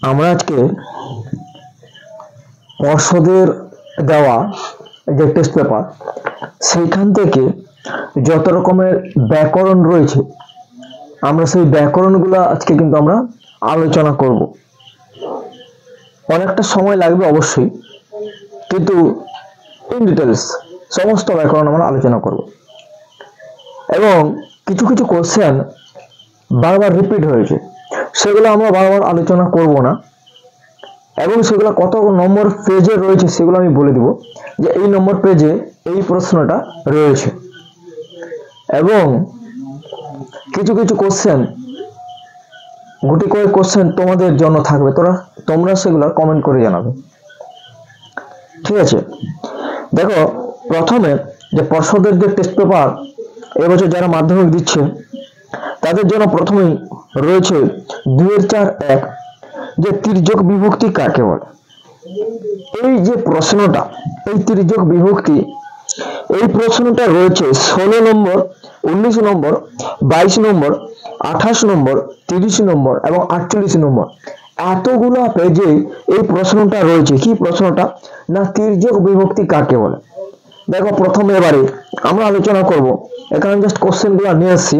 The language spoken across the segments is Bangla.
আমরা আজকে পর্ষদের দেওয়া যে টেস্ট পেপার সেইখান থেকে যত রকমের ব্যাকরণ রয়েছে আমরা সেই ব্যাকরণগুলো আজকে কিন্তু আমরা আলোচনা করব। অনেকটা সময় লাগবে অবশ্যই, কিন্তু ইন ডিটেলস সমস্ত ব্যাকরণ আমরা আলোচনা করব। এবং কিছু কিছু কোশ্চেন বারবার রিপিট হয়েছে, সেগুলো আমরা বারবার আলোচনা করব না, এবং সেগুলো কত নম্বর পেজে রয়েছে সেগুলো আমি বলে দিব যে এই নম্বর পেজে এই প্রশ্নটা রয়েছে। এবং কিছু কিছু কোশ্চেন গুটি কয়েক কোশ্চেন তোমাদের জন্য থাকবে, তোমরা সেগুলো কমেন্ট করে জানাবে, ঠিক আছে? দেখো, প্রথমে যে পর্ষদের যে টেস্ট পেপার এবছর যারা মাধ্যমিক দিচ্ছে তাদের জন্য প্রথমেই রয়েছে 2-4-1 যে তির্যক বিভক্তি কাকে বলে। এই যে প্রশ্নটা, এই তির্যক বিভক্তি, এই প্রশ্নটা রয়েছে 16 নম্বর, 19 নম্বর, 22 নম্বর, 28 নম্বর, 30 নম্বর এবং 48 নম্বর, এতগুলো পেজে এই প্রশ্নটা রয়েছে। কি প্রশ্নটা? না, তির্যক বিভক্তি কাকে বলে। দেখো, প্রথমে এবারে আমরা আলোচনা করব, এখানে জাস্ট কোশ্চেনগুলো নিয়ে আসছি।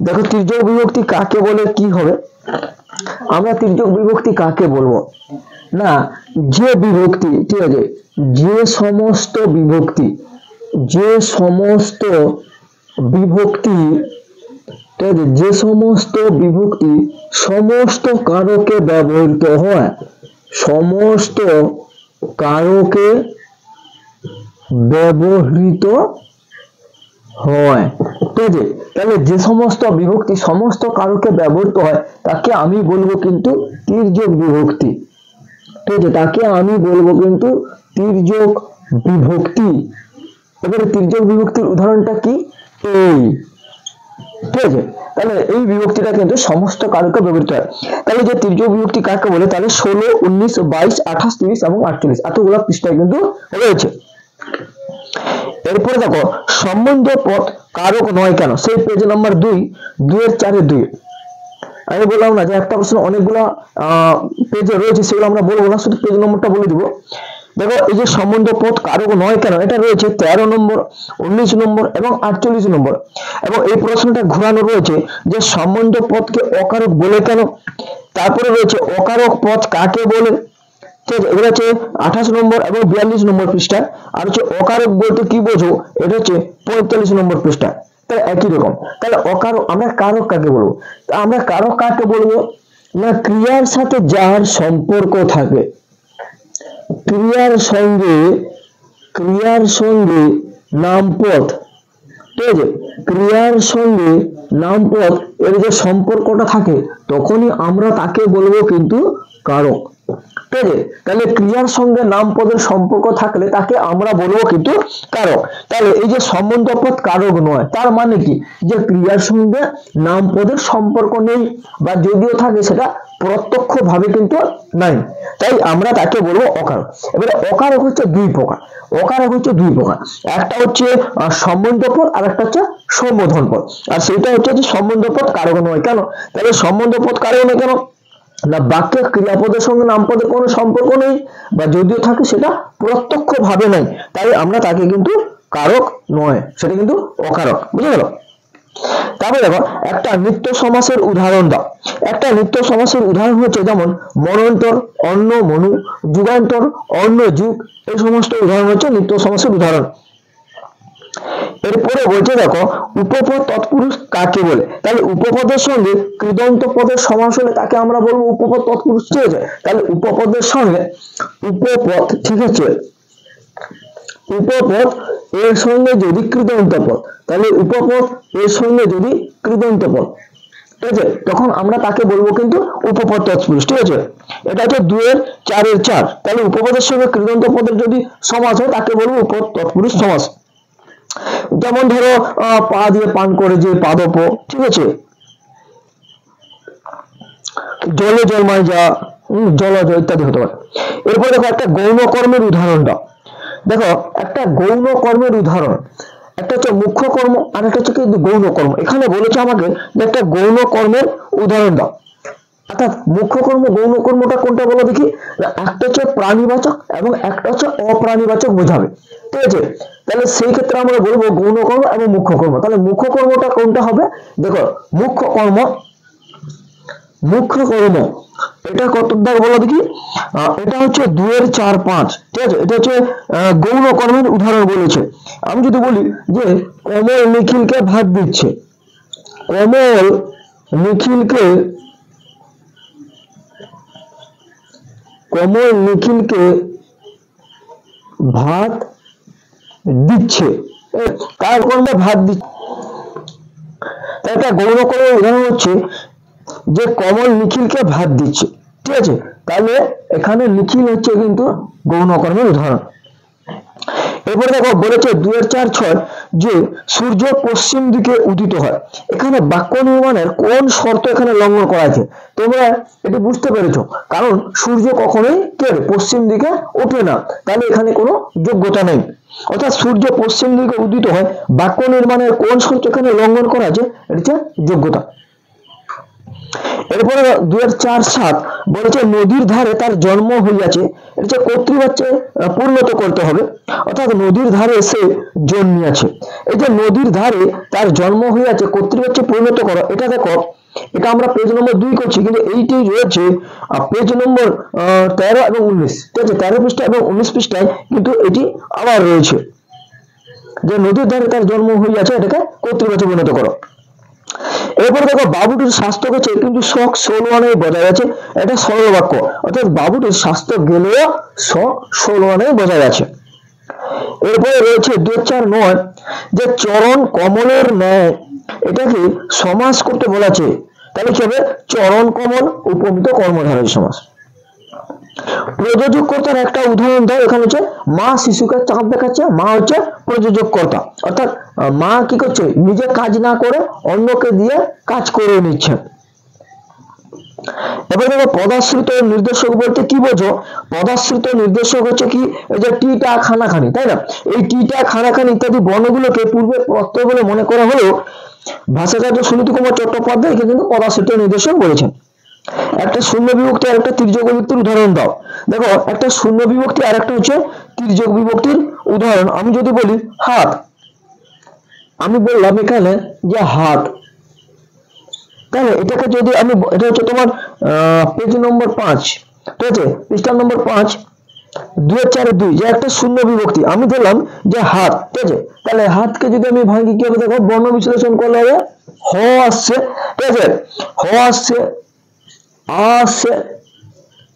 দেখো, তির্যক বিভক্তি কাকে বলে, কি হবে? আমরা তির্যক বিভক্তি কাকে বলবো? না, যে বিভক্তি, ঠিক আছে, যে সমস্ত বিভক্তি সমস্ত কারকে ব্যবহৃত হয়, সমস্ত কারকে ব্যবহৃত হয়, ঠিক আছে? তাহলে যে সমস্ত বিভক্তি সমস্ত কারকে ব্যবহৃত হয় তাকে আমি বলবো কিন্তু তির্যক বিভক্তি, ঠিক আছে? তাকে আমি বলবো কিন্তু তির্যক বিভক্তি। এবারে তির্যক বিভক্তির উদাহরণটা কি? এই, ঠিক আছে? তাহলে এই বিভক্তিটা কিন্তু সমস্ত কারকে ব্যবহৃত হয়। তাহলে যে তির্যক বিভক্তি কাকে বলে, তাহলে 16, 19, 22, 28, 30 এবং 48 এতগুলো পৃষ্ঠায় কিন্তু রয়েছে। এরপরে দেখো, সম্বন্ধ পদ কারক নয় কেন, সেই পেজ নাম্বার 2-4-2। আমি বললাম না যে একটা প্রশ্ন অনেকগুলো পেজে রয়েছে, সেগুলো আমরা বলবো না, শুধু পেজ নম্বরটা বলে দিব। দেখো, এই যে সম্বন্ধ পদ কারক নয় কেন, এটা রয়েছে 13 নম্বর, 19 নম্বর এবং 48 নম্বর। এবং এই প্রশ্নটা ঘোরানো রয়েছে যে সম্বন্ধ পদকে অকারক বলে কেন। তারপরে রয়েছে অকারক পদ কাকে বলে, ঠিক আছে? এগুলো হচ্ছে 28 নম্বর এবং 42 নম্বর পৃষ্ঠা। আর হচ্ছে অকারক বলতে কি বোঝো, এটা হচ্ছে 45 নম্বর পৃষ্ঠা। তাহলে একই রকম। তাহলে অকারক, আমরা কারক কাকে বলবো? আমরা কারক কাকে বলবো? না, ক্রিয়ার সাথে যার সম্পর্ক থাকে, ক্রিয়ার সঙ্গে নামপদ, ঠিক আছে? ক্রিয়ার সঙ্গে নামপদ এর যে সম্পর্কটা থাকে তখনই আমরা তাকে বলবো কিন্তু কারক, ঠিক আছে? তাহলে ক্রিয়ার সঙ্গে নামপদের সম্পর্ক থাকলে তাকে আমরা বলবো কিন্তু কারক। তাহলে এই যে সম্বন্ধ পদ কারক নয়, তার মানে কি? যে ক্রিয়ার সঙ্গে নামপদের সম্পর্ক নেই, বা যদিও থাকে সেটা প্রত্যক্ষ ভাবে কিন্তু নাই, তাই আমরা তাকে বলবো অকারক। এবারে অকারক হচ্ছে দুই প্রকার, একটা হচ্ছে সম্বন্ধ পদ আর একটা হচ্ছে সম্বোধন পদ। আর সেটা হচ্ছে যে সম্বন্ধ পদ কারক নয় কেন। তাহলে সম্বন্ধ পদ কারক নয় কেন? না, বাক্যে ক্রিয়াপদের সঙ্গে নামপদের কোনো সম্পর্ক নেই, বা যদিও থাকে সেটা প্রত্যক্ষ ভাবে নাই, তাই আমরা তাকে কিন্তু কারক নয়, সেটা কিন্তু অকারক। বুঝে গেল? তারপরে দেখো, একটা নিত্য সমাসের উদাহরণ দাও। একটা নিত্য সমাসের উদাহরণ হচ্ছে যেমন মনন্তর, অন্য মনু, যুগান্তর, অন্য যুগ, এই সমস্ত উদাহরণ হচ্ছে নিত্য সমাসের উদাহরণ। এরপরে বলছে দেখো, উপপদ তৎপুরুষ কাকে বলে। তাহলে উপপদের সঙ্গে কৃদন্ত পদের সমাস হলে তাকে আমরা বলবো উপপদ তৎপুরুষ, ঠিক আছে? তাহলে উপপদের সঙ্গে উপপদ, ঠিক আছে, উপপদ এর সঙ্গে যদি কৃদন্ত পদ, তাহলে উপপদ এর সঙ্গে যদি কৃদন্ত পদ, ঠিক আছে, তখন আমরা তাকে বলবো কিন্তু উপপদ তৎপুরুষ, ঠিক আছে? এটা হচ্ছে 2-4-4। তাহলে উপপদের সঙ্গে কৃদন্ত পদের যদি সমাস হয় তাকে বলবো উপপদ তৎপুরুষ সমাস। যেমন ধরো, পা দিয়ে পান করে যে পাদপ, ঠিক আছে, জলে জলমায় যা, জলজ ইত্যাদি হতে পারে। এরপর দেখো, একটা গৌণ কর্মের উদাহরণ দাও। দেখো, একটা গৌণ কর্মের উদাহরণ, একটা হচ্ছে মুখ্য কর্ম আর একটা হচ্ছে কিন্তু গৌণ কর্ম। এখানে বলেছে আমাকে যে একটা গৌণ কর্মের উদাহরণ দাও। অর্থাৎ মুখ্য কর্ম গৌণ কর্মটা কোনটা বলো দেখি, একটা হচ্ছে প্রাণীবাচক এবং একটা হচ্ছে অপ্রাণীবাচক বোঝাবে, ঠিক আছে। তাহলে সেই ক্ষেত্রে আমরা বলবো গৌণ কর্ম এবং মুখ্য কর্ম। তাহলে মুখ্য কর্মটা কোনটা হবে, দেখো মুখ্য কর্ম, মুখ্য কর্ম এটা কত দাগ বলো দেখি, এটা হচ্ছে 2 এর 4 5, ঠিক আছে। এটা হচ্ছে গৌণ কর্মের উদাহরণ বলেছে। আমি যদি বলি যে কমল নিখিলকে ভাত দিচ্ছে, কমল নিখিলকে, কমল নিখিলকে ভাত দিচ্ছে, কার কর্মে ভাত দিচ্ছে, একটা গৌণ কর্মের উদাহরণ হচ্ছে যে কমল নিখিলকে ভাত দিচ্ছে, ঠিক আছে। তাহলে এখানে নিখিল হচ্ছে কিন্তু গৌণ কর্মের উদাহরণ। এরপরে দেখো বলেছে 2 এর 4 6 যে সূর্য পশ্চিম দিকে উদিত হয়। এখানে বাক্য নির্মাণের কোন শর্ত এখানে লঙ্ঘন করা আছে, তোমরা এটি বুঝতে পেরেছো, কারণ সূর্য কখনোই পশ্চিম দিকে ওঠে না, তাহলে এখানে কোনো যোগ্যতা নেই। অর্থাৎ সূর্য পশ্চিম দিকে উদিত হয়, বাক্য নির্মাণের কোন শর্ত এখানে লঙ্ঘন করা আছে, এটা হচ্ছে যোগ্যতা। এরপরে 2 এর 4 7 বলেছে নদীর ধারে তার জন্ম হইয়াছে, এটা কর্তৃবাচ্যে পরিণত করতে হবে, অর্থাৎ নদীর ধারে সে জন্মিয়াছে। এই যে নদীর ধারে তার জন্ম হইয়াছে কর্তৃবাচ্যে পরিণত করো, এটা দেখো এটা আমরা পেজ নম্বর 2 করছি, কিন্তু এইটি রয়েছে পেজ নম্বর 13 এবং 19, ঠিক আছে। 13 পৃষ্ঠা এবং 19 পৃষ্ঠায় কিন্তু এটি আবার রয়েছে যে নদীর ধারে তার জন্ম হইয়াছে, এটাকে কর্তৃবাচ্যে পরিণত করো। এরপরে দেখো বাবুটির স্বাস্থ্য গেছে কিন্তু শখ ষোলআনে বজায় আছে, এটা সরল বাক্য, অর্থাৎ বাবুটির স্বাস্থ্য গেলেও শখ ষোলআনে বজায় আছে। এরপরে রয়েছে 2 4 9 যে চরণ কমলের ন্যায়, এটাকে সমাস করতে বলেছে, তাহলে কি হবে, চরণ কমল উপমিত কর্মধারয় সমাস। প্রযোজক কর্তার একটা উদাহরণ দাও, এখানে হচ্ছে মা শিশুকে চাঁদ দেখাচ্ছে, মা হচ্ছে প্রযোজক কর্তা, অর্থাৎ মা কি করছে, নিজে কাজ না করে অন্যকে দিয়ে কাজ করে নিচ্ছে। এবার দেখো পদাশ্রিত নির্দেশক বলতে কি বোঝো, পদাশ্রিত নির্দেশক হচ্ছে কি, এই যে টিটা খানাখানি, তাই না, এই টিটা খানাখানি ইত্যাদি বর্ণগুলোকে পূর্বে প্রত্যয় বলে মনে করা হলেও ভাষাচার্য সুনীতি কুমার চট্টোপাধ্যায় কিন্তু পদাশ্রিত নির্দেশক বলেছেন। একটা শূন্য বিভক্তি আর একটা তির্যক বিভক্তির উদাহরণ দাও। দেখো একটা শূন্য বিভক্তি আর একটা হচ্ছে তির্যক বিভক্তির উদাহরণ। আমি যদি বলি হাত, আমি বললাম এখানে যে হাত, তাহলে এটাকে যদি আমি, এটা হচ্ছে তোমার পেজ নম্বর 5, ঠিক আছে, পৃষ্ঠা নম্বর 5, 2 এর 4 2 যে একটা শূন্য বিভক্তি, আমি ধরলাম যে হাত, ঠিক আছে। তাহলে হাতকে যদি আমি ভাঙি কি হবে, দেখো বর্ণ বিশ্লেষণ করলে হবে হ আসছে, ঠিক আছে, হ আসছে, আসছে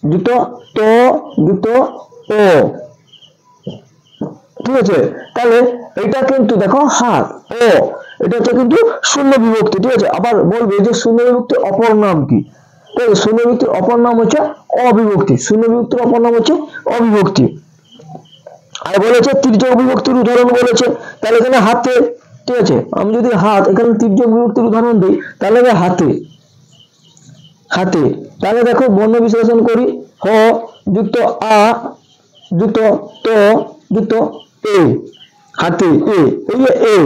যুক্ত ত যুক্ত ও, ঠিক আছে। তাহলে এটা কিন্তু দেখো হাত ও, এটা হচ্ছে কিন্তু শূন্য বিভক্তি, ঠিক আছে। আবার বলবে যে শূন্য বিভক্তির অপর নাম কি, ঠিক আছে, শূন্য বিভক্তির অপর নাম হচ্ছে অবিভক্তি, শূন্য বিভক্তির অপর নাম হচ্ছে অবিভক্তি। আর বলেছে তির্যক বিভক্তির উদাহরণ বলেছে, তাহলে এখানে হাতে, ঠিক আছে, আমি যদি হাত এখানে তির্যক বিভক্তির উদাহরণ দিই, তাহলে হাতে, হাতে, তাহলে দেখো বর্ণ বিশ্লেষণ করি, হ যুক্ত আ যুক্ত ত যুক্ত এ, হাতে এ, এই যে এ,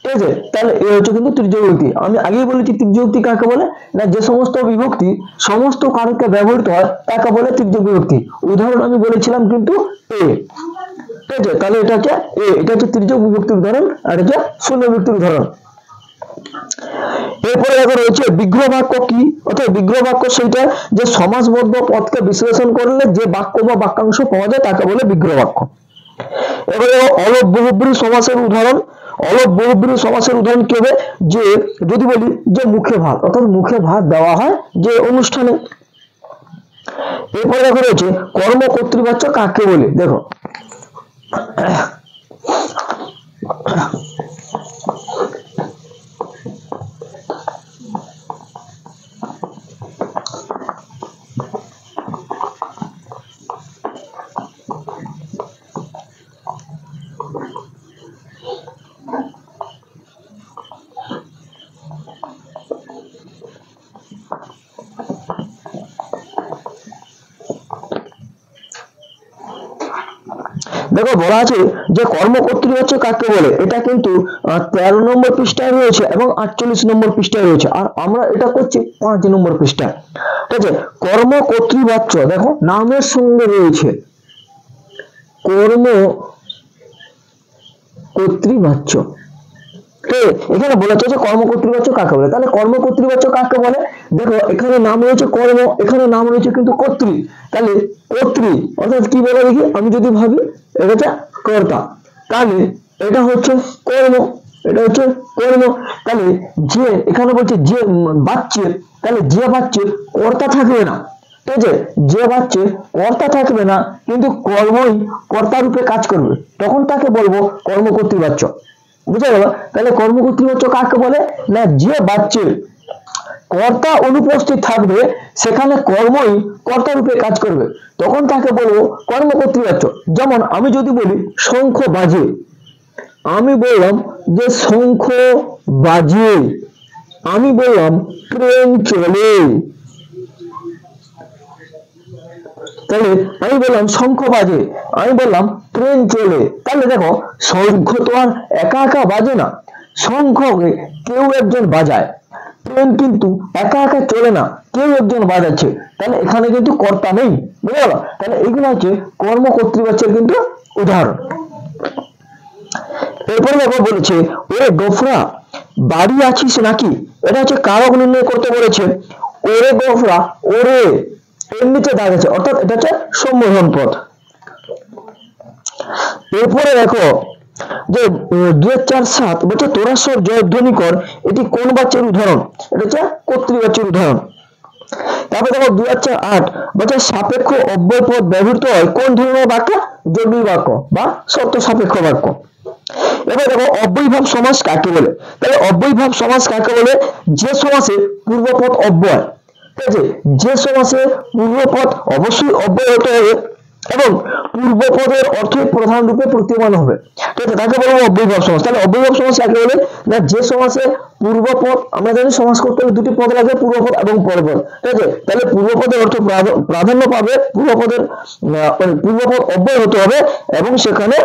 ঠিক আছে। তাহলে এ হচ্ছে কিন্তু তৃতীয় বিভক্তি। আমি আগেই বলেছি তৃতীয় বিভক্তি কাকে বলে, না যে সমস্ত বিভক্তি সমস্ত কারকে ব্যবহৃত হয় তাকে বলে তৃতীয় বিভক্তি। উদাহরণ আমি বলেছিলাম কিন্তু এ, ঠিক আছে। তাহলে এটা হচ্ছে এ, এটা হচ্ছে তৃতীয় বিভক্তির উদাহরণ, আর এটা শূন্য বিভক্তির উদাহরণ। এরপরে দেখো রয়েছে বিগ্রহ বাক্য কি, অর্থাৎ বিগ্রহ বাক্য সেটা যে সমাসবদ্ধ পদকে বিশ্লেষণ করলে যে বাক্য বা বাক্যাংশ পাওয়া যায় তাকে বলে বিগ্রহ বাক্য। এবারে অলপ বহুব্রী সমাসের উদাহরণ, অলপ বহুব্রী সমাসের উদাহরণ কি হবে, যে যদি বলি যে মুখে ভাত, অর্থাৎ মুখে ভাত দেওয়া হয় যে অনুষ্ঠানে। এরপরে দেখো রয়েছে কর্ম কর্তৃবাচ্য কাকে বলে, দেখো দেখো বলা আছে যে কর্মকর্তৃবাচ্য কাকে বলে, এটা কিন্তু 13 নম্বর পৃষ্ঠায় রয়েছে এবং 48 নম্বর পৃষ্ঠায় রয়েছে, আর আমরা এটা করছি 5 নম্বর পৃষ্ঠায়। ঠিক আছে। কর্ম কর্তৃবাচ্য দেখো নামের সঙ্গে রয়েছে কর্ম কর্তৃবাচ্য। এখানে বলেছে যে কর্ম কর্তৃবাচ্য কাকে বলে, তাহলে কর্ম কর্তৃবাচ্য কাকে বলে? দেখো এখানে নাম রয়েছে কর্ম, এখানে নাম রয়েছে কিন্তু কর্তৃ, তাহলে কর্তৃ অর্থাৎ কি বলে দেখি, আমি যদি ভাবি এটা হচ্ছে কর্তা, তাহলে এটা হচ্ছে কর্ম, এটা হচ্ছে কর্ম। তাহলে যে এখানে বলছে যে বাচ্চে, তাহলে যে বাচ্চে কর্তা থাকবে না, ঠিক আছে, যে বাচ্চে কর্তা থাকবে না কিন্তু কর্মই কর্তা রূপে কাজ করবে, তখন তাকে বলবো কর্ম কর্তৃবাচ্য। বুঝা গেল? তাহলে কর্ম কর্তৃবাচ্য কাকে বলে না, যে বাচ্চে কর্তা অনুপস্থিত থাকবে সেখানে কর্মই কর্তা রূপে কাজ করবে, তখন তাকে বলবো কর্ম কর্তৃবাচ্য। যেমন আমি যদি বলি শঙ্খ বাজে, আমি বললাম যে শঙ্খ বাজে, আমি বললাম ট্রেন চলে, তাহলে আমি বললাম শঙ্খ বাজে, আমি বললাম ট্রেন চলে। তাহলে দেখো শঙ্খ তো আর একা একা বাজে না, শঙ্খকে কেউ একজন বাজায়, ট্রেন কিন্তু একা একা চলে না, কেউ একজন বাজাচ্ছে, তাহলে এখানে কিন্তু কর্তা নেই। বুঝে গেল? তাহলে এইগুলো হচ্ছে কর্ম কর্তৃবাচ্যের কিন্তু উদাহরণ। এরপরে দেখো বলেছে ওরে গোফরা বাড়ি আছিস নাকি, এটা হচ্ছে কারক নির্ণয় করতে বলেছে। ওরে গোফরা, ওরে এর নিচে দাগ আছে, অর্থাৎ এটা হচ্ছে সম্বোধন পদ। এরপরে দেখো যে 2004-7 বলছে তোরা সব জয়ধ্বনি কর, এটি কোন বাচ্চার উদাহরণ, এটা হচ্ছে কর্তৃবাচ্যের উদাহরণ। তারপরে দেখো 2008 বলছে সাপেক্ষ অব্যয় পদ ব্যবহৃত হয় কোন ধরনের বাক্য, জটিল বাক্য বা শর্ত সাপেক্ষ বাক্য। এবার দেখো অব্যয়ীভাব সমাস কাকে বলে, তাহলে অব্যয়ীভাব সমাস কাকে বলে, যে সমাসে পূর্বপদ অব্যয়, ঠিক আছে, যে সমাসে পূর্বপদ অবশ্যই অব্যয় হতে হবে এবং পূর্বপদের অর্থ প্রধান রূপে প্রতীয়মান হবে, ঠিক আছে, তাকে বলবো অব্যয়ীভাব সমাস। তাহলে অব্যয়ীভাব সমাস কাকে বলে না, যে সমাসে পূর্বপদ, আমরা জানি সমাস করতে হলে দুটি পদ লাগে, পূর্বপদ এবং পরপদ, ঠিক আছে, তাহলে পূর্বপদের অর্থ প্রাধান্য পাবে, পূর্বপদের পূর্বপদ অব্যয় হতে হবে এবং সেখানে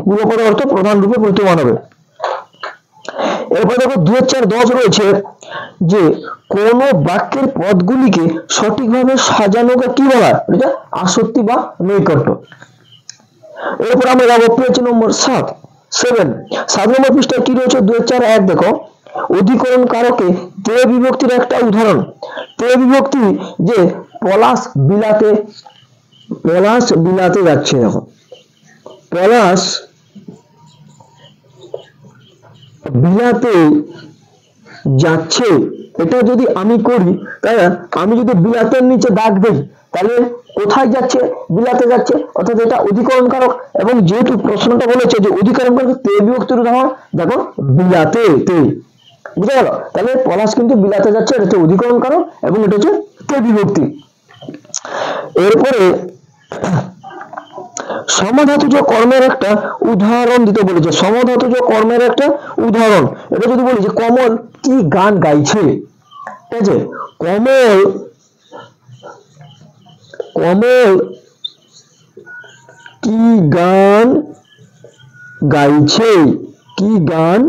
পূর্বপদের অর্থ প্রধান রূপে প্রতীয়মান হবে। এরপর দেখো 2010 রয়েছে যে কোন বাক্যের পদগুলিকে সঠিকভাবে সাজানোকে কি বলা হয়, এটা আসক্তি বা নৈকট্য। এরপর আমরা যাবো পেজ নম্বর 7 নম্বর পৃষ্ঠায় কি রয়েছে 2001 দেখো অধিকরণ কারকে তে বিভক্তির একটা উদাহরণ। তে বিভক্তি যে পলাশ বিলাতে যাচ্ছে, দেখো পলাশ বিলাতে যাচ্ছে, এটা যদি আমি করি, তাহলে আমি যদি বিলাতের নিচে দাগ দিই তাহলে কোথায় যাচ্ছে, বিলাতে যাচ্ছে, অর্থাৎ এটা অধিকরণ কারক। এবং যেহেতু প্রশ্নটা বলেছে যে অধিকরণ কারক তে বিভক্তির উদাহরণ, দেখো বিলাতে তে, বুঝা গেল? তাহলে পলাশ কিন্তু বিলাতে যাচ্ছে, এটা হচ্ছে অধিকরণ কারক এবং এটা হচ্ছে তে বিভক্তি। এরপরে সমধাতুজ কর্মের একটা উদাহরণ দিতে বলেছে, সমধাতুজ কর্মের একটা উদাহরণ। এটা যদি বলি যে কমল কি গান গাইছে, ঠিক আছে, কমল কি গান গাইছে, কি গান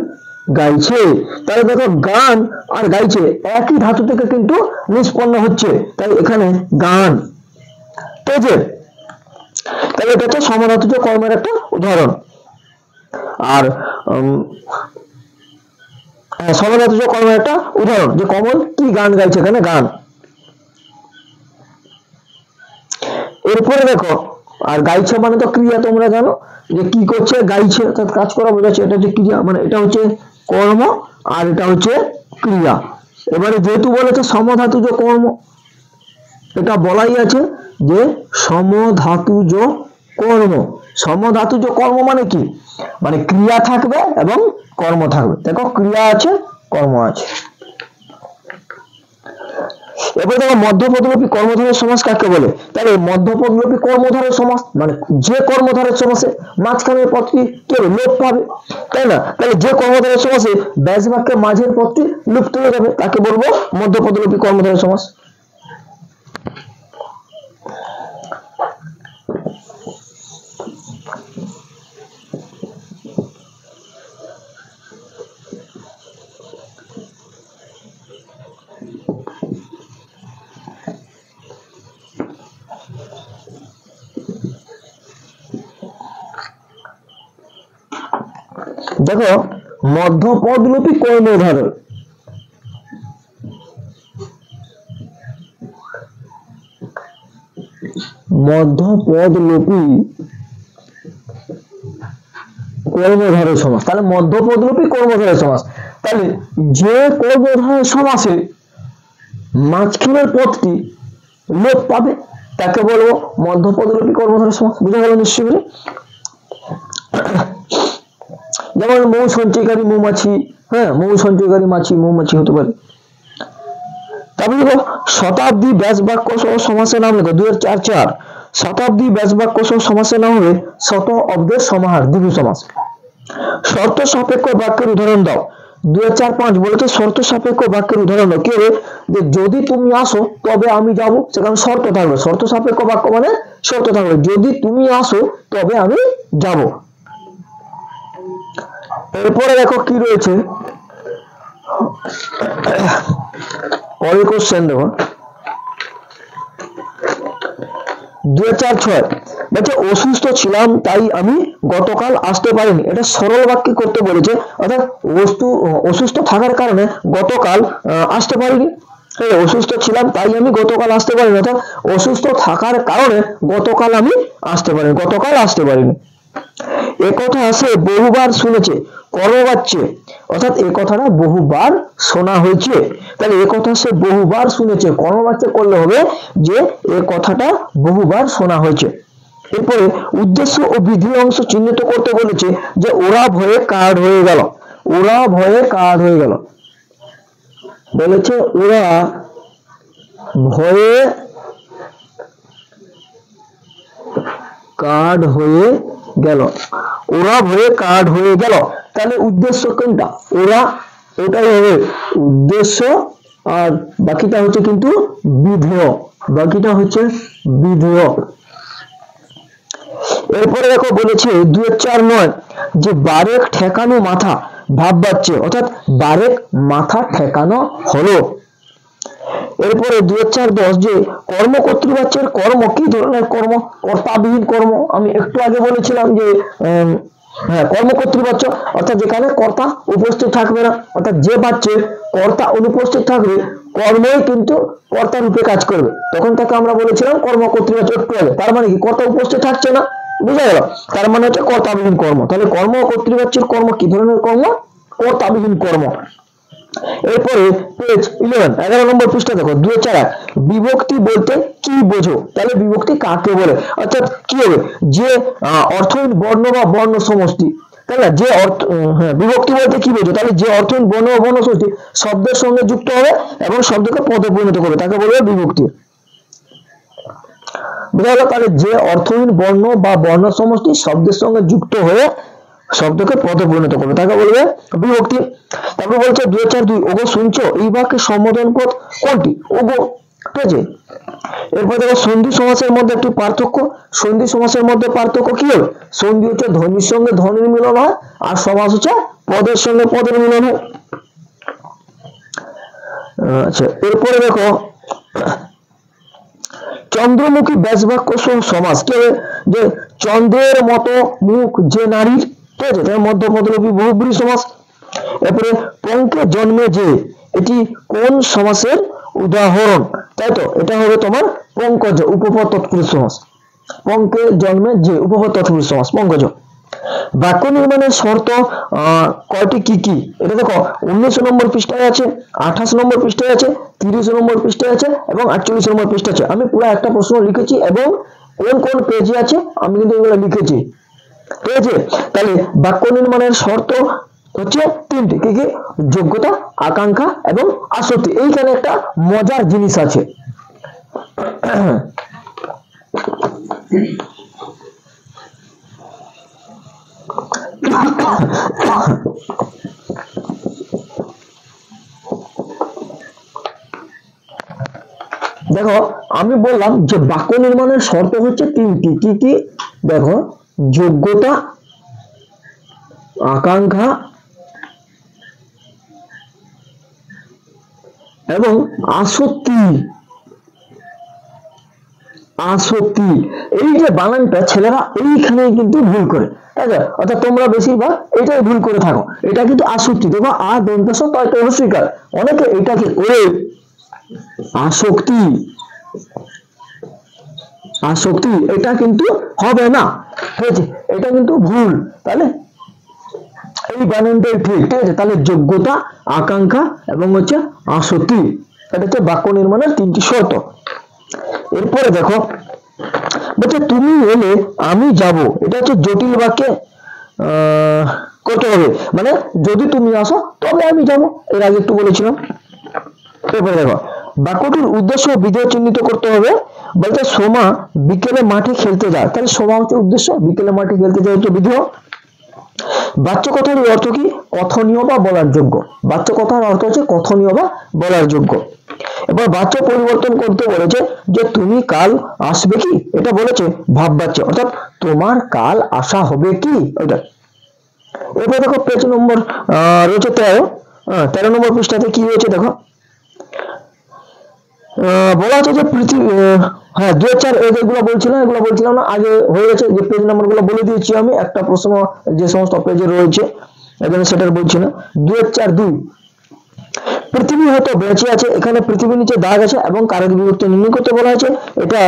গাইছে, তাহলে দেখো গান আর গাইছে একই ধাতু থেকে কিন্তু নিষ্পন্ন হচ্ছে, তাই এখানে গান, ঠিক আছে, তাহলে এটা হচ্ছে সমধাতুজ কর্মের একটা উদাহরণ। আর সমধাতুজ কর্মের একটা উদাহরণ যে কমল কি গান গাইছে, এখানে গান। এরপরে দেখো আর গাইছে মানে তো ক্রিয়া, তোমরা জানো যে কি করছে, গাইছে অর্থাৎ কাজ করা বোঝাচ্ছে, এটা হচ্ছে ক্রিয়া, মানে এটা হচ্ছে কর্ম আর এটা হচ্ছে ক্রিয়া। এবারে যেহেতু বলেছে সমধাতুজ কর্ম, এটা বলাই আছে যে সমধাতুজ কর্ম, সমধাতুজ কর্ম মানে কি, মানে ক্রিয়া থাকবে এবং কর্ম থাকবে, দেখো ক্রিয়া আছে কর্ম আছে। এবারে দেখো মধ্যপদলোপী কর্মধারের সমাস কাকে বলে, তাহলে মধ্যপদলোপী কর্মধারের সমাস মানে যে কর্মধারের সমাসে মাঝখানের পদটি কি হবে, লোপ পাবে, তাই না, তাহলে যে কর্মধারের সমাসে ব্যাস বাক্যের মাঝের পদটি লুপ্ত হয়ে যাবে, তাকে বলবো মধ্যপদলোপী কর্মধারের সমাস। দেখো মধ্যপদলোপী কর্মধারয়, মধ্যপদলোপী কর্মধারয় সমাস। তাহলে মধ্যপদলোপী কর্মধারয় সমাস, তাহলে যে কর্মধারয় সমাসে মাঝখানের পদটি লোপ পাবে তাকে বলবো মধ্যপদলোপী কর্মধারয় সমাস। বুঝা গেল নিশ্চয়ই? যেমন মৌ সঞ্চয়কারী মৌমাছি, হ্যাঁ মৌ সঞ্চয়কারী মাছি মৌমাছি হতে পারে। তারপরে দেখো শতাব্দী ব্যাস বাক্য সহ সমাসের নাম লেখো। 2004 শতাব্দী ব্যাস বাক্য সহ সমাসের নাম হবে শত অব্দের সমাহার, দ্বিগু সমাস। শর্ত সাপেক্ষ বাক্যের উদাহরণ দাও। 2005 বলেছে শর্ত সাপেক্ষ বাক্যের উদাহরণ দাও। কি হবে? যে যদি তুমি আসো তবে আমি যাব, সেখানে শর্ত থাকবে। শর্ত সাপেক্ষ বাক্য মানে শর্ত থাকবে, যদি তুমি আসো তবে আমি যাব। এরপরে দেখো কি রয়েছে পরের কোশ্চেন। দেখো 2006 বলছে অসুস্থ ছিলাম তাই আমি গতকাল আসতে পারিনি। এটা সরল বাক্যে করতে বলেছে, অর্থাৎ অসুস্থ থাকার কারণে গতকাল আসতে পারিনি। অসুস্থ ছিলাম তাই আমি গতকাল আসতে পারিনি, অর্থাৎ অসুস্থ থাকার কারণে গতকাল আমি আসতে পারিনি, গতকাল আসতে পারিনি। একথা সে বহুবার শুনেছে কর্মবাচ্যে, অর্থাৎ এ কথাটা বহুবার শোনা হয়েছে। তাহলে এ কথা সে বহুবার শুনেছে, কর্মবাচ্যে করলে হবে যে এ কথাটা বহুবার শোনা হয়েছে। এরপরে উদ্দেশ্য ও বিধি অংশ চিহ্নিত করতে বলেছে যে ওরা ভয়ে কার্ড হয়ে গেল। ওরা ভয়ে কার্ড হয়ে গেল বলেছে, ওরা ভয়ে কার্ড হয়ে গেল, ওরা ভয়ে কার্ড হয়ে গেল। তাহলে উদ্দেশ্য কোনটা? ওরা, ওটাই হবে উদ্দেশ্য, আর বাকিটা হচ্ছে কিন্তু বিধেয়, বাকিটা হচ্ছে বিধেয়। এরপরে দেখো বলেছে 2004 যে বারেক ঠেকানো মাথা ভাব বাচ্চে, অর্থাৎ বারেক মাথা ঠেকানো হলো। এরপরে 2010 যে কর্মকর্তৃবাচ্যের কর্ম কি ধরনের কর্ম? কর্তাবিহীন কর্ম। আমি একটু আগে বলেছিলাম যে হ্যাঁ কর্মকর্তৃবাচ্য, অর্থাৎ যেখানে কর্তা উপস্থিত থাকবে না, অর্থাৎ যে বাচ্চে কর্তা অনুপস্থিত থাকবে কর্মই কিন্তু কর্তা রূপে কাজ করবে, তখন তাকে আমরা বলেছিলাম কর্মকর্তৃবাচ্য একটু আগে। তার মানে কি? কর্তা উপস্থিত থাকছে না, বুঝা গেল? তার মানে হচ্ছে কর্তাবিহীন কর্ম। তাহলে কর্মকর্তৃবাচ্যের কর্ম কি ধরনের কর্ম? কর্তাবিহীন কর্ম। এরপরে পেজ 11 নম্বর পৃষ্ঠা দেখো 2004 বিভক্তি বলতে কি বোঝো? তাহলে বিভক্তি কাকে বলে? অর্থাৎ কি হবে? যে অর্থহীন বর্ণ বা বর্ণ সমষ্টি, তাই না? যে অর্থ, হ্যাঁ বিভক্তি বলতে কি বোঝো? তাহলে যে অর্থহীন বর্ণ বা বর্ণ সমষ্টি শব্দের সঙ্গে যুক্ত হবে এবং শব্দকে পদে পরিণত করবে তাকে বলবে বিভক্তি। বুঝা গেল? তাহলে যে অর্থহীন বর্ণ বা বর্ণ সমষ্টি শব্দের সঙ্গে যুক্ত হয়ে শব্দকে পদে পরিণত করবে তাকে বলবে বিভক্তি। তারপর বলছে 2002 ওগো শুনছো এই বাক্যের সম্বোধন পদ কোনটি? ওগো, ঠিক আছে? এরপর দেখো সন্ধি সমাসের মধ্যে একটি পার্থক্য। সন্ধি সমাসের মধ্যে পার্থক্য কি হবে? সন্ধি হচ্ছে ধ্বনির সঙ্গে ধ্বনির মিলন হয়, আর সমাস হচ্ছে পদের সঙ্গে পদের মিলন হয়। আচ্ছা এরপরে দেখো চন্দ্রমুখী ব্যাস বাক্য সমাস কি হবে? যে চন্দ্রের মতো মুখ যে নারীর, ঠিক আছে? তার মধ্যপদলোপী বহুব্রী সমাস। এরপরে পঙ্কে জন্মে যে, এটি কোন সমাসের উদাহরণ? তাই তো, এটা হবে তোমার পঙ্কজ উপপদ তৎপুরুষ সমাস। পঙ্কে জন্মে যে উপপদ তৎপুরুষ সমাস পঙ্কজ। বাক্য নির্মাণের শর্ত কয়টি কি কি? এটা দেখো 19 নম্বর পৃষ্ঠায় আছে, 28 নম্বর পৃষ্ঠায় আছে, 30 নম্বর পৃষ্ঠায় আছে এবং 48 নম্বর পৃষ্ঠায় আছে। আমি পুরো একটা প্রশ্ন লিখেছি এবং কোন কোন পেজে আছে আমি কিন্তু এগুলো লিখেছি, ঠিক আছে? তাহলে বাক্য নির্মাণের শর্ত হচ্ছে তিনটি। কি কি? যোগ্যতা, আকাঙ্ক্ষা এবং আসক্তি। এইখানে একটা মজার জিনিস আছে। দেখো আমি বললাম যে বাক্য নির্মাণের শর্ত হচ্ছে তিনটি। কি কি? দেখো যোগ্যতা, আকাঙ্ক্ষা এবং আসক্তি। আসক্তি। এই যে বানানটা ছেলেরা এইখানে কিন্তু ভুল করে, ঠিক আছে? অর্থাৎ তোমরা বেশিরভাগ এটাই ভুল করে থাকো। এটা কিন্তু আসক্তি, দেখো আ দন্তস তয় তস্বীকার, অনেকে এটাকে ওরে আসক্তি, আসক্তি এটা কিন্তু হবে না, ঠিক আছে? এটা কিন্তু ভুল। তাহলে এই বানানটাই ঠিক, ঠিক আছে? তাহলে যোগ্যতা, আকাঙ্ক্ষা এবং হচ্ছে আসক্তি, এটা হচ্ছে বাক্য নির্মাণের তিনটি শর্ত। এরপরে দেখো বলছে তুমি এলে আমি যাব, এটা হচ্ছে জটিল বাক্যে করতে হবে, মানে যদি তুমি আসো তবে আমি যাব, এর আগে একটু বলেছিলাম। এরপরে দেখো বাক্যটির উদ্দেশ্য বিধেয় চিহ্নিত করতে হবে। বলছে সোমা বিকেলে মাঠে খেলতে যায়, তাহলে সোমা হচ্ছে উদ্দেশ্য, বিকেলে মাঠে খেলতে যায় হচ্ছে বিধেয়। বাচ্য কথার অর্থ কি? কথনীয় বা বলার যোগ্য। বাচ্য কথার অর্থ হচ্ছে কথনীয় বা বলার যোগ্য। এবার বাচ্য পরিবর্তন করতে বলেছে যে তুমি কাল আসবে কি, এটা বলেছে ভাব বাচ্য, অর্থাৎ তোমার কাল আসা হবে কি, ওইটা। এবার দেখো পেজ নম্বর রয়েছে 13 নম্বর পৃষ্ঠাতে কি রয়েছে দেখো। বলা হচ্ছে যে পৃথিবী, হ্যাঁ 2004 এগুলো বলছিলাম না, আগে হয়ে গেছে, যে পেজ নাম্বার গুলো বলে দিয়েছি আমি, একটা প্রশ্ন যে সমস্ত পেজে রয়েছে এখানে সেটা বলছি না। 2004-2 পৃথিবী হয়তো বেঁচে আছে, এখানে পৃথিবীর নিচে দাগ আছে এবং কারক বিভক্তি নির্ণয় করতে বলা হয়েছে। এটা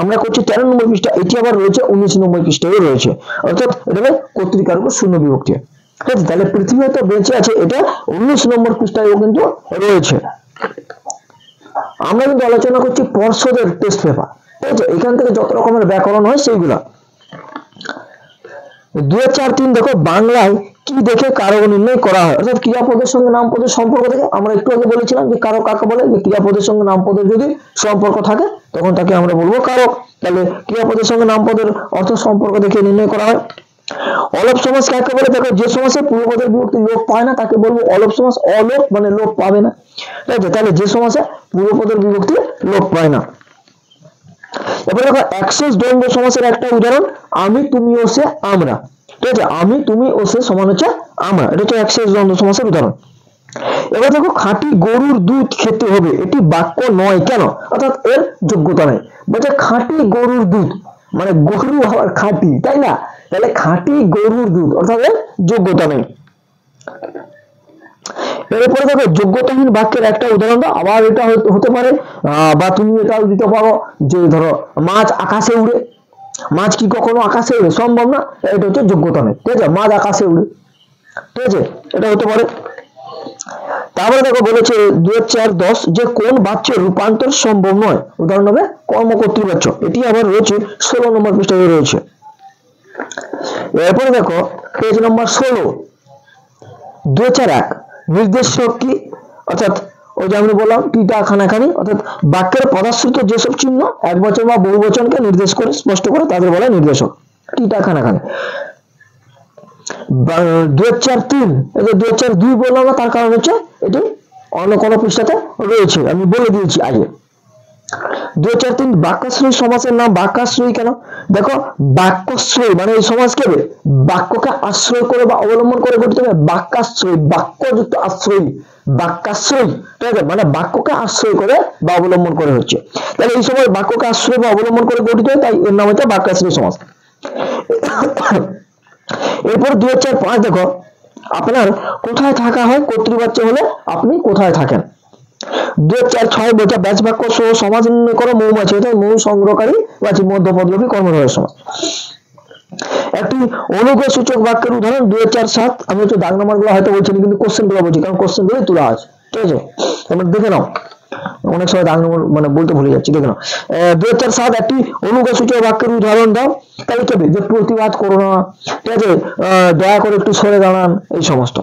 আমরা করছি 13 নম্বর পৃষ্ঠা, এটি আবার রয়েছে 19 নম্বর পৃষ্ঠায় রয়েছে, অর্থাৎ এটা কর্তৃকারক শূন্য বিভক্তি, ঠিক আছে? তাহলে পৃথিবী হয়তো বেঁচে আছে, এটা 19 নম্বর পৃষ্ঠায়ও কিন্তু রয়েছে। আমরা কিন্তু আলোচনা করছি পর্ষদের টেস্ট পেপার, ঠিক আছে? এখান থেকে যত রকমের ব্যাকরণ হয় সেইগুলা। 2004-3 দেখো বাংলায় কি দেখে কারক নির্ণয় করা হয়, অর্থাৎ ক্রিয়াপদের সঙ্গে নামপদের সম্পর্ক থেকে। আমরা একটু আগে বলেছিলাম যে কারক কাকে বলে, যে ক্রিয়াপদের সঙ্গে নামপদের যদি সম্পর্ক থাকে তখন তাকে আমরা বলবো কারক। তাহলে ক্রিয়াপদের সঙ্গে নামপদের অর্থ সম্পর্ক দেখে নির্ণয় করা হয়। অলোপ সমাস কাকে বলে? দেখো যে সমাসে পূর্বপদের বিভক্তি লোপ পায় না তাকে বলবো অলোপ সমাস। অলোপ মানে লোপ পাবে না, ঠিক আছে? তাহলে যে সমাসে পূর্বপদের বিভক্তি লোপ পায় না। এবারে দেখো অ্যাক্সেস দ্বন্দ্ব সমাসের একটা উদাহরণ, আমি তুমি ও সে আমরা, ঠিক আছে? আমি তুমি ও সে সমান হচ্ছে আমরা, এটা হচ্ছে অ্যাক্সেস দ্বন্দ্ব সমাসের উদাহরণ। এবার দেখো খাঁটি গরুর দুধ খেতে হবে, এটি বাক্য নয় কেন, অর্থাৎ এর যোগ্যতা নেই। বলছে খাঁটি গরুর দুধ, মানে গরু হওয়ার খাঁটি, তাই না? তাহলে খাঁটি গরুর দুধ, অর্থাৎ এর যোগ্যতা নেই। এরপরে দেখো যোগ্যতাহীন বাক্যের একটা উদাহরণ দাও। আবার এটা হতে পারে বা তুমি এটাও দিতে পারো যে ধরো মাছ আকাশে উড়ে, মাছ কি কখনো আকাশে উড়ে? সম্ভব না, এটা হচ্ছে যোগ্যতা নেই, ঠিক আছে? মাছ আকাশে উড়ে, ঠিক আছে? এটা হতে পারে। তারপরে দেখো বলেছে 2004-10 যে কোন বাচ্যের রূপান্তর সম্ভব নয়, উদাহরণ হবে কর্মকর্তৃবাচ্য, এটি আবার রয়েছে 16 নম্বর পৃষ্ঠায় রয়েছে। এরপরে দেখো পেজ নম্বর 16 2001 নির্দেশক কি, অর্থাৎ ওই যে আমি বললাম টিটা খানাখানি, অর্থাৎ বাক্যের পদাশ্রিত যেসব চিহ্ন এক বচন বা বহু বচনকে নির্দেশ করে স্পষ্ট করে তাদের বলা নির্দেশক। টিটা খানাখানি। 2004-3 এই যে 2002 বললাম না, তার কারণ হচ্ছে এটি অন্য কোনো পৃষ্ঠাতে রয়েছে, আমি বলে দিয়েছি আগে। 2004-3 বাক্যাশ্রয়ী সমাসের নাম বাক্যাশ্রয়ী কেন? দেখো বাক্যাশ্রয়ী মানে এই সমাজ কে বাক্যকে আশ্রয় করে বা অবলম্বন করে গঠিত হবে। বাক্যাশ্রয়ী বাক্যযুক্ত আশ্রয়ী, বাক্যাশ্রয়ী, ঠিক আছে? মানে বাক্যকে আশ্রয় করে বা অবলম্বন করে হচ্ছে, তাহলে এই সময় বাক্যকে আশ্রয় বা অবলম্বন করে গঠিত হয়, তাই এর নাম হচ্ছে বাক্যাশ্রয়ী সমাস। এরপর 2004-5 দেখো আপনার কোথায় থাকা হয়, কর্তৃবাচ্য হলে আপনি কোথায় থাকেন। 2004-6 বলছে ব্যাচ বাক্য সহ সমাজ নির্ণয় করো মৌমাছি, এটা মৌ সংগ্রহকারী বাচি মধ্যপদলোপী কর্মধারয় সমাজ। একটি অনুগ্রহ সূচক বাক্যের উদাহরণ 2004-7, আমি হচ্ছে দাগ নাম্বার গুলো হয়তো বলছি কিন্তু কোশ্চেন গুলো বলছি, কারণ কোশ্চেন গুলোই তোলা আছে, ঠিক আছে? তোমরা দেখে নাও, অনেক সময় দাগ নাম্বার মানে বলতে ভুলে যাচ্ছি, দেখে নাও। 2004-7 একটি অনুগ্রহ সূচক বাক্যের উদাহরণ দাও, তাহলে কি যে প্রতিবাদ করো না, ঠিক আছে? দয়া করে একটু সরে দাঁড়ান, এই সমস্ত।